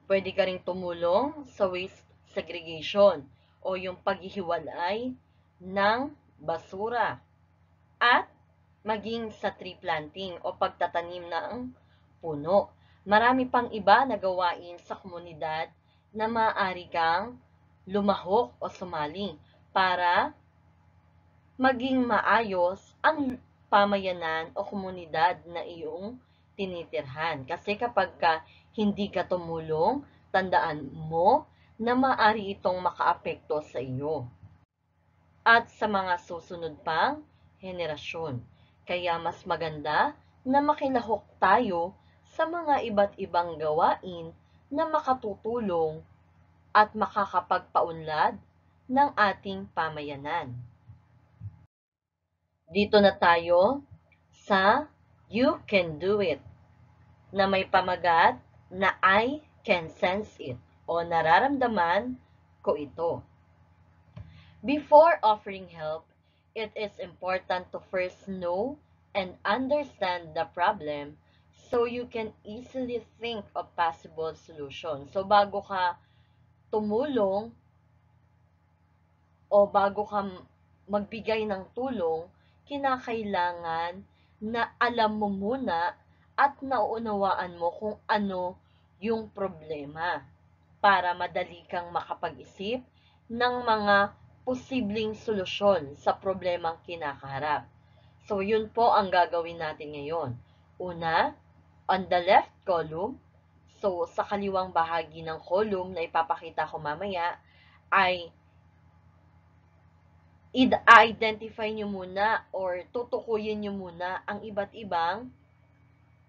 Pwede ka ring tumulong sa waste segregation, o yung paghihiwalay ng basura, at maging sa tree planting o pagtatanim ng puno. Marami pang iba na gawain sa komunidad na maaari kang lumahok o sumali para maging maayos ang pamayanan o komunidad na iyong tinitirhan. Kasi kapag hindi ka tumulong, tandaan mo na maaari itong makaapekto sa iyo at sa mga susunod pang henerasyon. Kaya mas maganda na makilahok tayo sa mga iba't ibang gawain na makatutulong at makakapagpaunlad ng ating pamayanan. Dito na tayo sa You Can Do It, na may pamagat na I can sense it o nararamdaman ko ito. Before offering help, it is important to first know and understand the problem so you can easily think of possible solutions. So bago ka tumulong o bago ka magbigay ng tulong, kinakailangan na alam mo muna at nauunawaan mo kung ano yung problema para madali kang makapag-isip ng mga posibleng solusyon sa problemang kinakaharap. So, yun po ang gagawin natin ngayon. Una, on the left column, so sa kaliwang bahagi ng column na ipapakita ko mamaya, ay i-identify nyo muna or tutukuyin nyo muna ang iba't ibang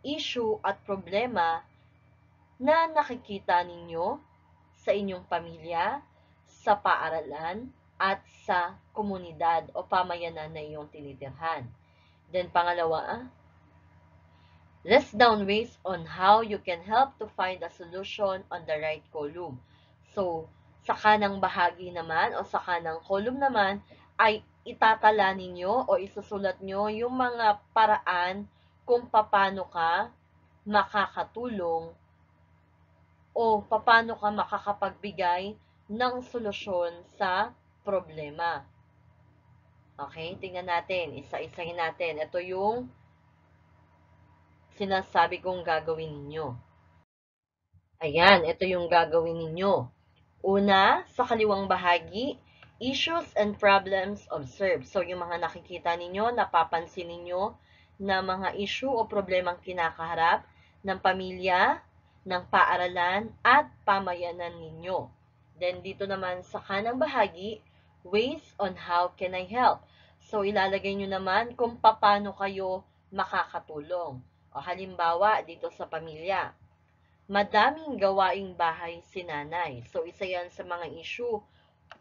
issue at problema na nakikita ninyo sa inyong pamilya, sa paaralan, at sa komunidad o pamayanan na iyong tinitirhan. Then pangalawa, list down ways on how you can help to find a solution on the right column. So, sa kanang bahagi naman o sa kanang column naman ay itatala ninyo o isusulat nyo yung mga paraan kung paano ka makakatulong o paano ka makakapagbigay ng solusyon sa problema. Okay, tingnan natin, isa-isahin natin. Ito yung sinasabi kong gagawin ninyo. Ayan, ito yung gagawin ninyo. Una, sa kaliwang bahagi, issues and problems observed. So, yung mga nakikita ninyo, napapansin ninyo na mga issue o problemang kinakaharap ng pamilya, ng paaralan, at pamayanan ninyo. Then, dito naman sa kanang bahagi, ways on how can I help. So, ilalagay nyo naman kung paano kayo makakatulong. O halimbawa, dito sa pamilya, madaming gawaing bahay si nanay. So, isa yan sa mga issue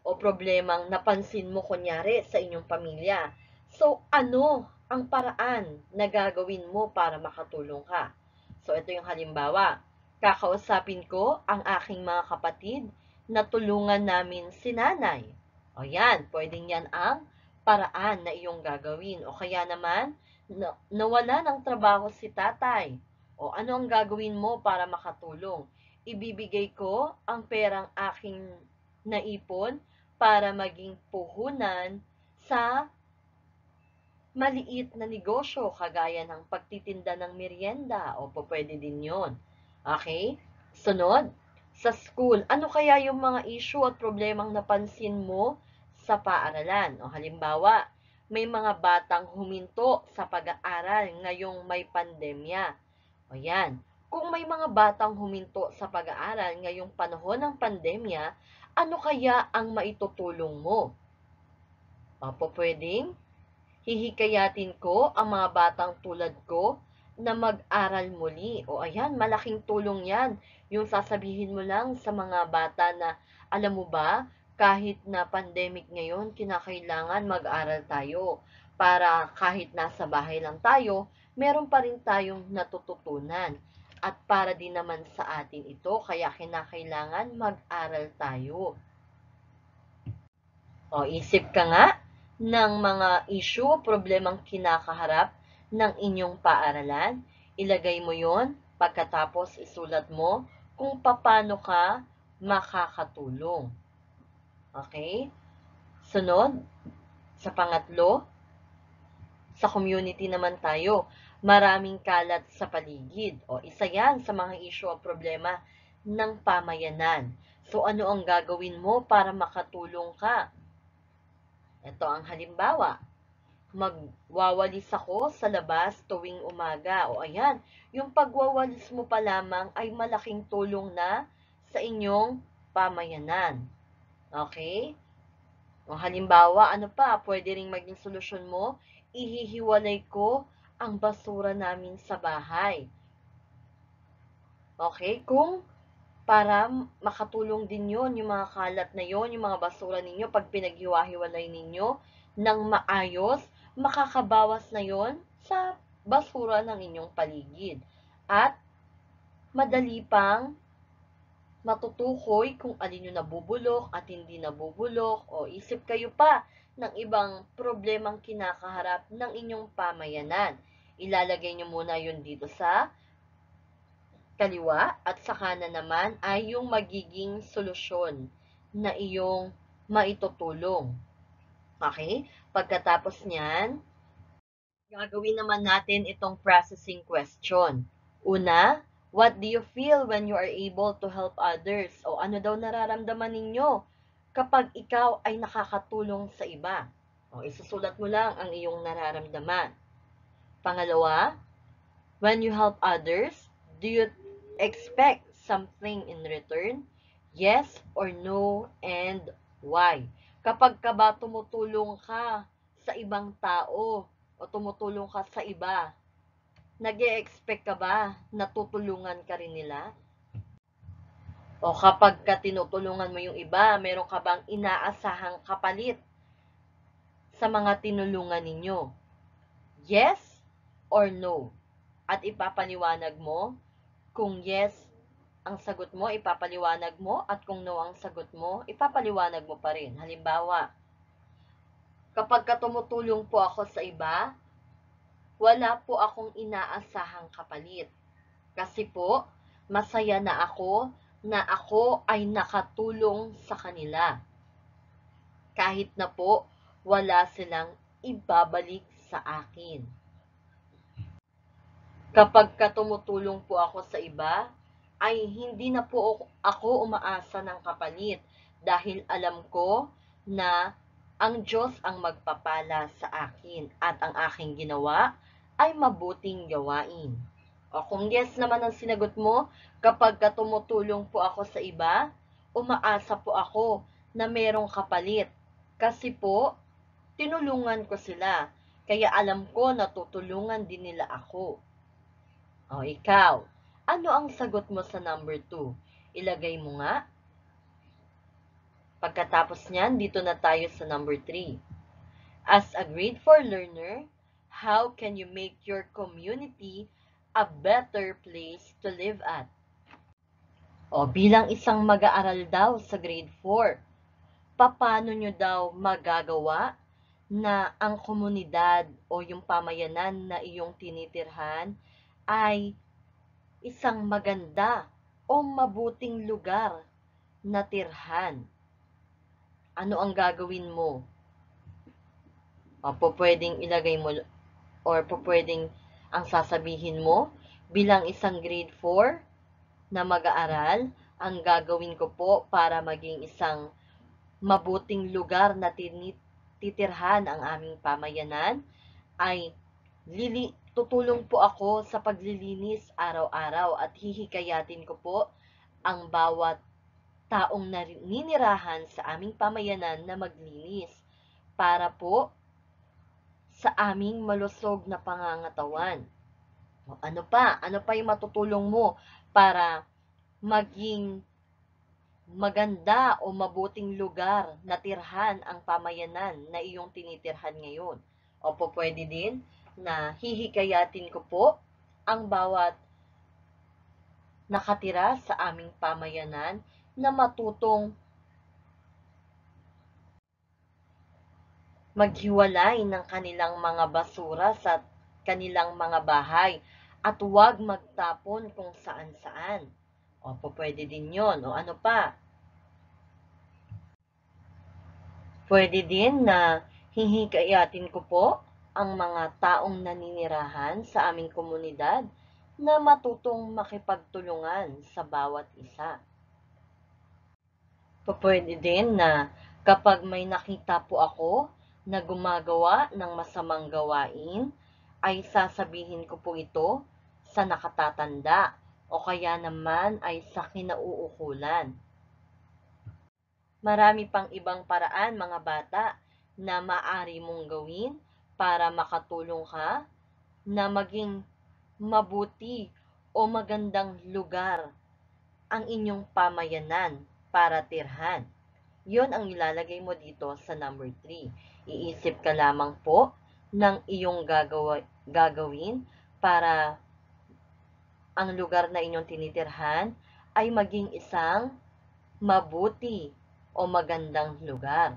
o problemang napansin mo kunyari sa inyong pamilya. So, ano ang paraan na gagawin mo para makatulong ka? So, ito yung halimbawa. Kakausapin ko ang aking mga kapatid na tulungan namin si nanay. O yan, pwedeng yan ang paraan na iyong gagawin. O kaya naman, nawala ng trabaho si tatay. O ano ang gagawin mo para makatulong? Ibibigay ko ang perang aking naipon para maging puhunan sa maliit na negosyo kagaya ng pagtitinda ng merienda o pwede din yon. Okay? Sunod, sa school, ano kaya yung mga issue at problemang napansin mo sa paaralan? O halimbawa, may mga batang huminto sa pag-aaral ngayong may pandemya. O yan, kung may mga batang huminto sa pag-aaral ngayong panahon ng pandemya, ano kaya ang maitutulong mo? O pwedeng hihikayatin ko ang mga batang tulad ko na mag-aral muli. O ayan, malaking tulong yan. Yung sasabihin mo lang sa mga bata na, alam mo ba, kahit na pandemic ngayon, kinakailangan mag-aral tayo. Para kahit nasa bahay lang tayo, meron pa rin tayong natututunan. At para din naman sa atin ito, kaya kinakailangan mag-aral tayo. O, isip ka nga ng mga issue o problemang kinakaharap ng inyong paaralan. Ilagay mo yon, pagkatapos isulat mo kung paano ka makakatulong. Okay? Sunod, sa pangatlo, sa community naman tayo, maraming kalat sa paligid. O isa yan sa mga issue o problema ng pamayanan. So ano ang gagawin mo para makatulong ka? Ito ang halimbawa. Magwawalis ako sa labas tuwing umaga. O ayan, yung pagwawalis mo pa lamang ay malaking tulong na sa inyong pamayanan. Okay? O halimbawa, ano pa, pwede ring maging solusyon mo, ihihiwalay ko ang basura namin sa bahay. Okay? Kung para makatulong din yon, yung mga kalat na yon, yung mga basura ninyo, pag pinaghiwa-hiwalay ninyo ng maayos, makakabawas na yon sa basura ng inyong paligid. At madali pang matutukoy kung alin yung nabubulok at hindi nabubulok, o isip kayo pa ng ibang problemang kinakaharap ng inyong pamayanan. Ilalagay nyo muna yun dito sa kaliwa at sa kanan naman ay yung magiging solusyon na iyong maitutulong. Okay? Pagkatapos niyan, gagawin naman natin itong processing question. Una, what do you feel when you are able to help others? O ano daw nararamdaman ninyo kapag ikaw ay nakakatulong sa iba? O isusulat mo lang ang iyong nararamdaman. Pangalawa, when you help others, do you expect something in return? Yes or no, and why? Kapag ka ba tumutulong ka sa ibang tao o tumutulong ka sa iba, nag-e-expect ka ba na tutulungan ka rin nila? O kapag ka tinutulungan mo yung iba, meron ka bang inaasahang kapalit sa mga tinulungan ninyo? Yes or no? At ipapaliwanag mo. Kung yes ang sagot mo, ipapaliwanag mo, at kung no ang sagot mo, ipapaliwanag mo pa rin. Halimbawa, kapag tumutulong po ako sa iba, wala po akong inaasahang kapalit. Kasi po, masaya na ako ay nakatulong sa kanila. Kahit na po, wala silang ibabalik sa akin. Kapag tumutulong po ako sa iba, ay hindi na po ako umaasa ng kapalit dahil alam ko na ang Diyos ang magpapala sa akin at ang aking ginawa ay mabuting gawain. O kung yes naman ang sinagot mo, kapag tumutulong po ako sa iba, umaasa po ako na merong kapalit. Kasi po, tinulungan ko sila. Kaya alam ko na tutulungan din nila ako. O ikaw, Ano ang sagot mo sa number 2? Ilagay mo nga. Pagkatapos niyan, dito na tayo sa number 3. As a grade 4 learner, how can you make your community a better place to live at? O, bilang isang mag-aaral daw sa grade 4, paano nyo daw magagawa na ang komunidad o yung pamayanan na iyong tinitirhan ay isang maganda o mabuting lugar na tirhan? Ano ang gagawin mo? O, pwedeng ilagay mo or pwedeng ang sasabihin mo bilang isang grade 4 na mag-aaral, ang gagawin ko po para maging isang mabuting lugar na titirhan ang aming pamayanan ay tutulong po ako sa paglilinis araw-araw at hihikayatin ko po ang bawat taong naninirahan sa aming pamayanan na maglinis para po sa aming malusog na pangangatawan. Ano pa? Ano pa yung matutulong mo para maging maganda o mabuting lugar na tirhan ang pamayanan na iyong tinitirhan ngayon? O po pwede din na hihikayatin ko po ang bawat nakatira sa aming pamayanan na matutong maghiwalay ng kanilang mga basura sa kanilang mga bahay at huwag magtapon kung saan-saan. O, pwede din yon. O, ano pa? Pwede din na hihikayatin ko po ang mga taong naninirahan sa aming komunidad na matutong makipagtulungan sa bawat isa. Pwede din na kapag may nakita po ako na gumagawa ng masamang gawain, ay sasabihin ko po ito sa nakatatanda o kaya naman ay sa kinauukulan. Marami pang ibang paraan, mga bata, na maaari mong gawin para makatulong ka na maging mabuti o magandang lugar ang inyong pamayanan para tirhan. Yon ang ilalagay mo dito sa number 3. Iisip ka lamang po ng iyong gagawin para ang lugar na inyong tinitirhan ay maging isang mabuti o magandang lugar.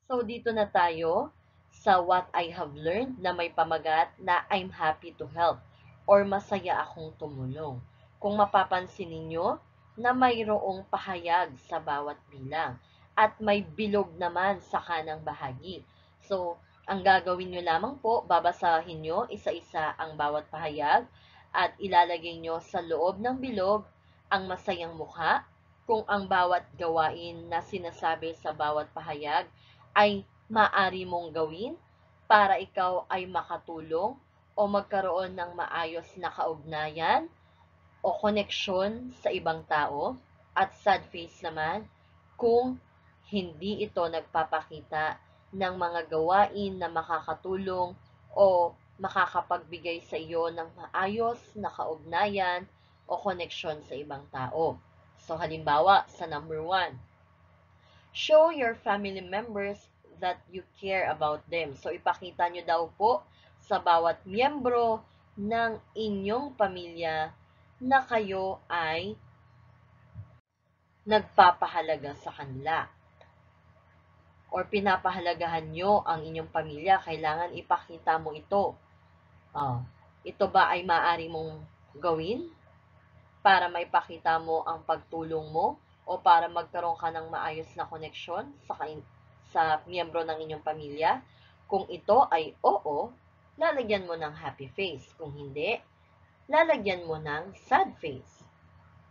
So, dito na tayo sa what I have learned na may pamagat na I'm happy to help or masaya akong tumulong. Kung mapapansin ninyo na mayroong pahayag sa bawat bilang at may bilog naman sa kanang bahagi. So, ang gagawin nyo lamang po, babasahin nyo isa-isa ang bawat pahayag at ilalagay nyo sa loob ng bilog ang masayang mukha kung ang bawat gawain na sinasabi sa bawat pahayag ay maaari mong gawin para ikaw ay makatulong o magkaroon ng maayos na kaugnayan o koneksyon sa ibang tao, at sad face naman kung hindi ito nagpapakita ng mga gawain na makakatulong o makakapagbigay sa iyo ng maayos na kaugnayan o koneksyon sa ibang tao. So, halimbawa, sa number 1, show your family members that you care about them. So, ipakita nyo daw po sa bawat miyembro ng inyong pamilya na kayo ay nagpapahalaga sa kanila. Or pinapahalagahan nyo ang inyong pamilya, kailangan ipakita mo ito. Ito ba ay maaari mong gawin para maipakita mo ang pagtulong mo o para magkaroon ka ng maayos na koneksyon sa miyembro ng inyong pamilya? Kung ito ay oo, lalagyan mo ng happy face. Kung hindi, lalagyan mo ng sad face.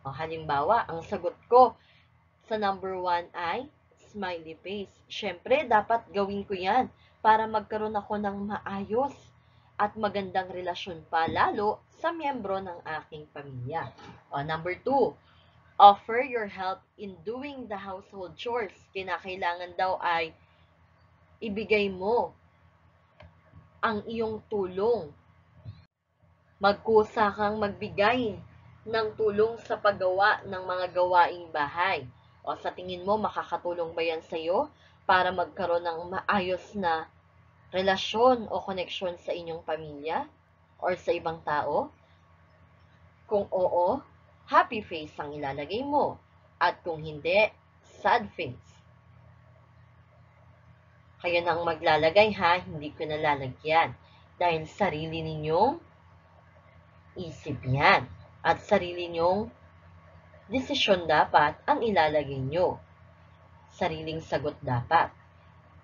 Halimbawa, ang sagot ko sa number 1 ay smiley face. Siyempre, dapat gawin ko yan para magkaroon ako ng maayos at magandang relasyon pa, lalo sa miyembro ng aking pamilya. Number 2, offer your help in doing the household chores. Kinakailangan daw ay ibigay mo ang iyong tulong Magkusa kang magbigay ng tulong sa paggawa ng mga gawaing bahay. O sa tingin mo, makakatulong ba yan sa'yo para magkaroon ng maayos na relasyon o koneksyon sa inyong pamilya or sa ibang tao? Kung oo, happy face ang ilalagay mo. At kung hindi, sad face. Kayo nang maglalagay ha, hindi ko nalalagyan. Dahil sarili ninyong isip yan. At sarili ninyong desisyon dapat ang ilalagay nyo. Sariling sagot dapat.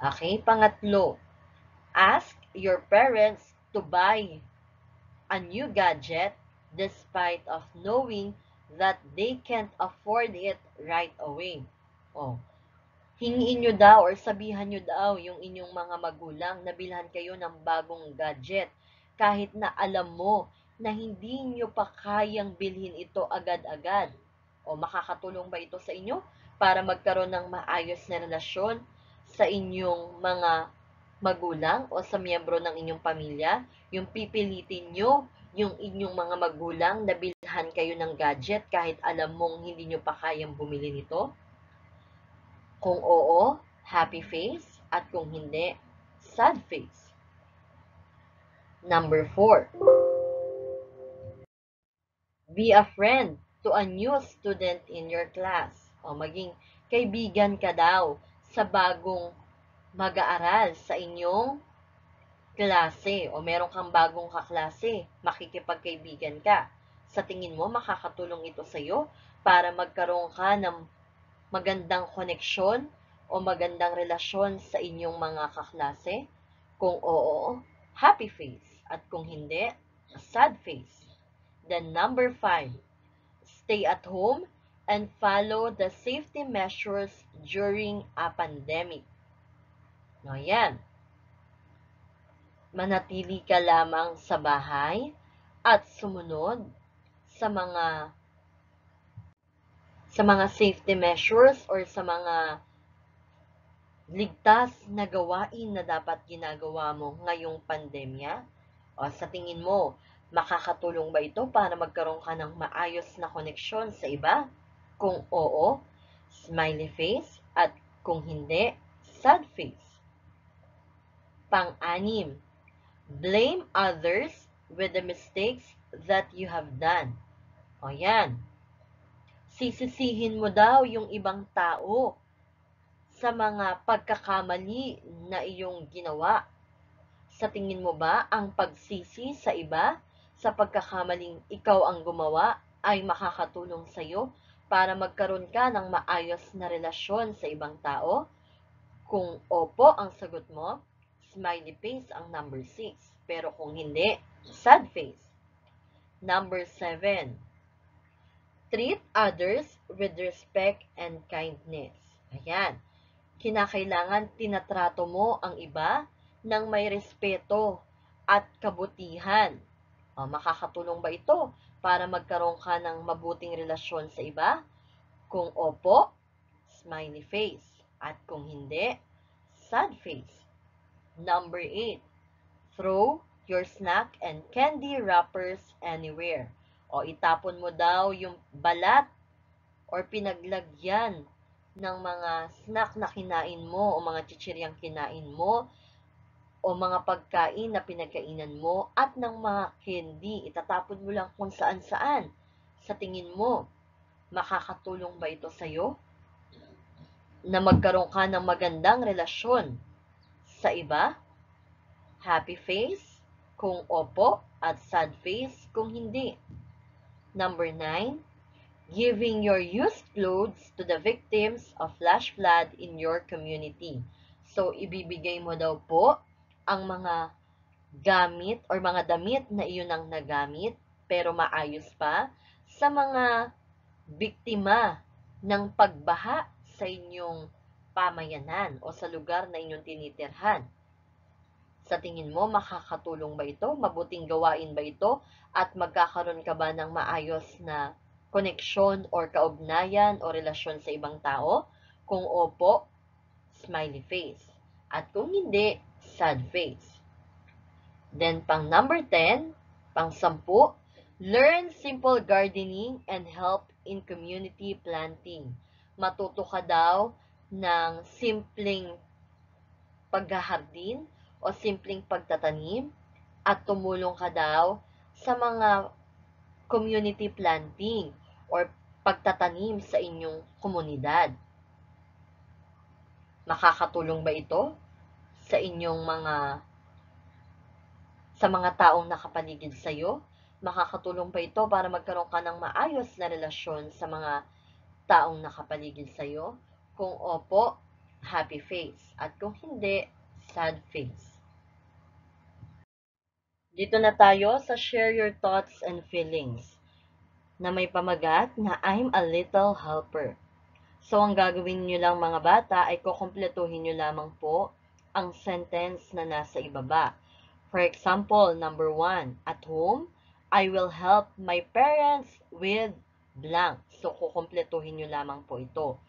Okay, pangatlo. Ask your parents to buy a new gadget despite of knowing that they can't afford it right away. Oh, hingiin nyo daw or sabihan nyo daw yung inyong mga magulang na bilhan kayo ng bagong gadget kahit na alam mo na hindi nyo pa kayang bilhin ito agad-agad. O makakatulong ba ito sa inyo para magkaroon ng maayos na relasyon sa inyong mga magulang o sa miyembro ng inyong pamilya? Yung pipilitin nyo yung inyong mga magulang na bilhan kayo ng gadget kahit alam mong hindi nyo pa kayang bumili nito? Kung oo, happy face, at kung hindi, sad face. Number 4. Be a friend to a new student in your class. O maging kaibigan ka daw sa bagong mag-aaral sa inyong klase o meron kang bagong kaklase, makikipagkaibigan ka. Sa tingin mo, makakatulong ito sa iyo para magkaroon ka ng magandang koneksyon o magandang relasyon sa inyong mga kaklase? Kung oo, happy face. At kung hindi, sad face. Then number 5, stay at home and follow the safety measures during a pandemic. No, yan. Manatili ka lamang sa bahay at sumunod sa mga safety measures or sa mga ligtas na gawain na dapat ginagawa mo ngayong pandemya? O sa tingin mo, makakatulong ba ito para magkaroon ka ng maayos na koneksyon sa iba? Kung oo, smiley face, at kung hindi, sad face. Pang-anim, blame others with the mistakes that you have done. O yan, sisisihin mo daw yung ibang tao sa mga pagkakamali na iyong ginawa. Sa tingin mo ba ang pagsisi sa iba sa pagkakamaling ikaw ang gumawa ay makakatulong sa iyo para magkaroon ka ng maayos na relasyon sa ibang tao? Kung opo ang sagot mo, smiley face ang number 6. Pero kung hindi, sad face. Number 7, treat others with respect and kindness. Ayan. Kinakailangan tinatrato mo ang iba ng may respeto at kabutihan. O, makakatulong ba ito para magkaroon ka ng mabuting relasyon sa iba? Kung opo, smiley face. At kung hindi, sad face. Number 8, throw your snack and candy wrappers anywhere. O itapon mo daw yung balat or pinaglagyan ng mga snack na kinain mo o mga chichiryang kinain mo o mga pagkain na pinagkainan mo at ng mga candy. Itatapon mo lang kung saan-saan. Sa tingin mo, makakatulong ba ito sa'yo na magkaroon ka ng magandang relasyon sa iba? Happy face kung opo at sad face kung hindi. Number 9, giving your used clothes to the victims of flash flood in your community. So, ibibigay mo daw po ang mga gamit or mga damit na iyon ang nagamit pero maayos pa sa mga biktima ng pagbaha sa inyong pamayanan o sa lugar na inyong tinitirhan. Sa tingin mo, makakatulong ba ito? Mabuting gawain ba ito? At magkakaroon ka ba ng maayos na koneksyon or kaugnayan o relasyon sa ibang tao? Kung opo, smiley face. At kung hindi, sad face. Then, pang number 10, Pang-10, learn simple gardening and help in community planting. Matuto ka daw ng simpleng paghahardin o simpleng pagtatanim at tumulong ka daw sa mga community planting or pagtatanim sa inyong komunidad. Makakatulong ba ito sa inyong sa mga taong nakapaligid sa iyo? Makakatulong ba ito para magkaroon ka ng maayos na relasyon sa mga taong nakapaligid sa iyo? Kung opo, happy face. At kung hindi, sad face. Dito na tayo sa share your thoughts and feelings na may pamagat na I'm a little helper. So, ang gagawin nyo lang mga bata ay kukumpletuhin nyo lamang po ang sentence na nasa ibaba. For example, number 1, at home, I will help my parents with blank. So, kukumpletuhin nyo lamang po ito.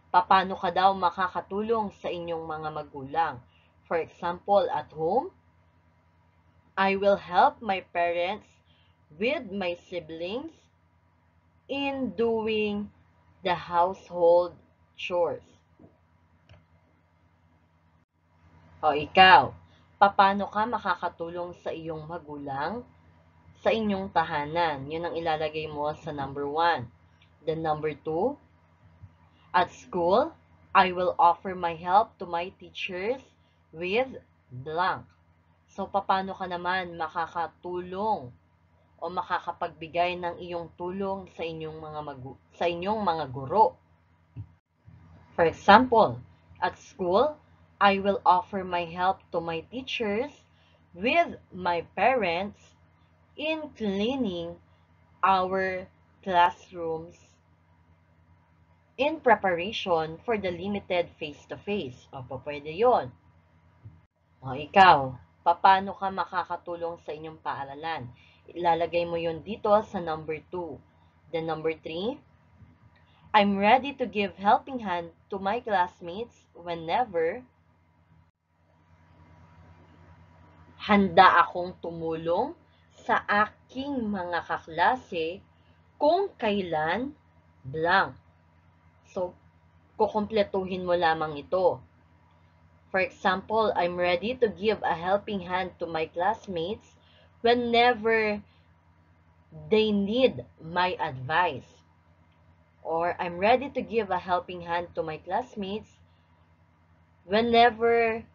Paano ka daw makakatulong sa inyong mga magulang? For example, at home, I will help my parents with my siblings in doing the household chores. O ikaw, paano ka makakatulong sa iyong magulang sa inyong tahanan? Yun ang ilalagay mo sa number 1. Then number 2, at school, I will offer my help to my teachers with blank. So, paano ka naman makakatulong o makakapagbigay ng iyong tulong sa inyong mga guro? For example, at school, I will offer my help to my teachers with my parents in cleaning our classrooms in preparation for the limited face-to-face. Opo, pwede yun. O ikaw, paano ka makakatulong sa inyong paaralan? Ilalagay mo yun dito sa number 2. Then number 3, I'm ready to give helping hand to my classmates whenever handa akong tumulong sa aking mga kaklase kung kailan blank. So, kukumpletuhin mo lamang ito. For example, I'm ready to give a helping hand to my classmates whenever they need my advice. Or, I'm ready to give a helping hand to my classmates whenever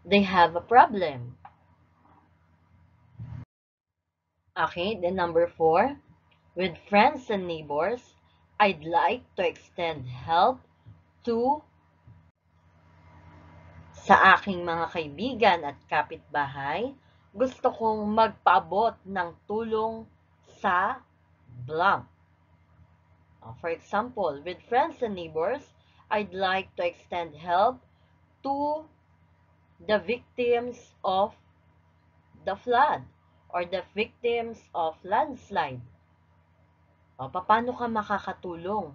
they have a problem. Okay, then number 4, with friends and neighbors, I'd like to extend help to sa aking mga kaibigan at kapitbahay. Gusto kong magpaabot ng tulong sa blank. For example, with friends and neighbors, I'd like to extend help to the victims of the flood or the victims of landslide. Paano ka makakatulong?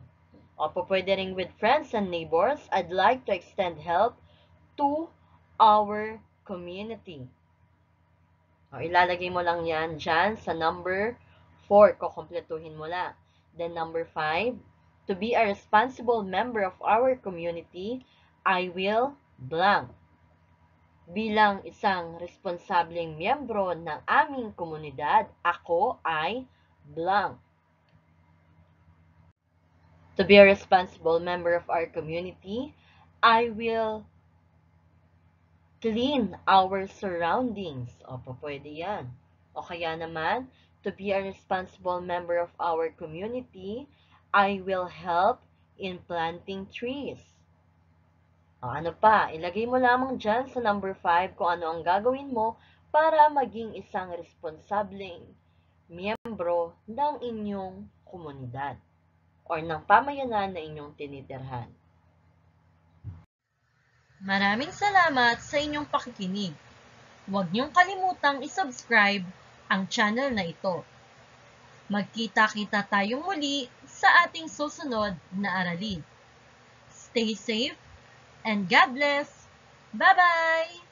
Pwede rin with friends and neighbors, I'd like to extend help to our community. Ilalagay mo lang yan dyan sa number 4. Kukumpletuhin mo lang. Then number 5, to be a responsible member of our community, I will blank. Bilang isang responsableng miyembro ng aming komunidad, ako ay blank. To be a responsible member of our community, I will clean our surroundings. Pwede yan. O kaya naman, to be a responsible member of our community, I will help in planting trees. Ano pa? Ilagay mo lamang dyan sa number 5 kung ano ang gagawin mo para maging isang responsableng miyembro ng inyong komunidad or ng pamayanan na inyong tinitirhan. Maraming salamat sa inyong pakikinig. Huwag niyong kalimutang i-subscribe ang channel na ito. Magkita-kita tayong muli sa ating susunod na aralin. Stay safe and God bless! Bye-bye!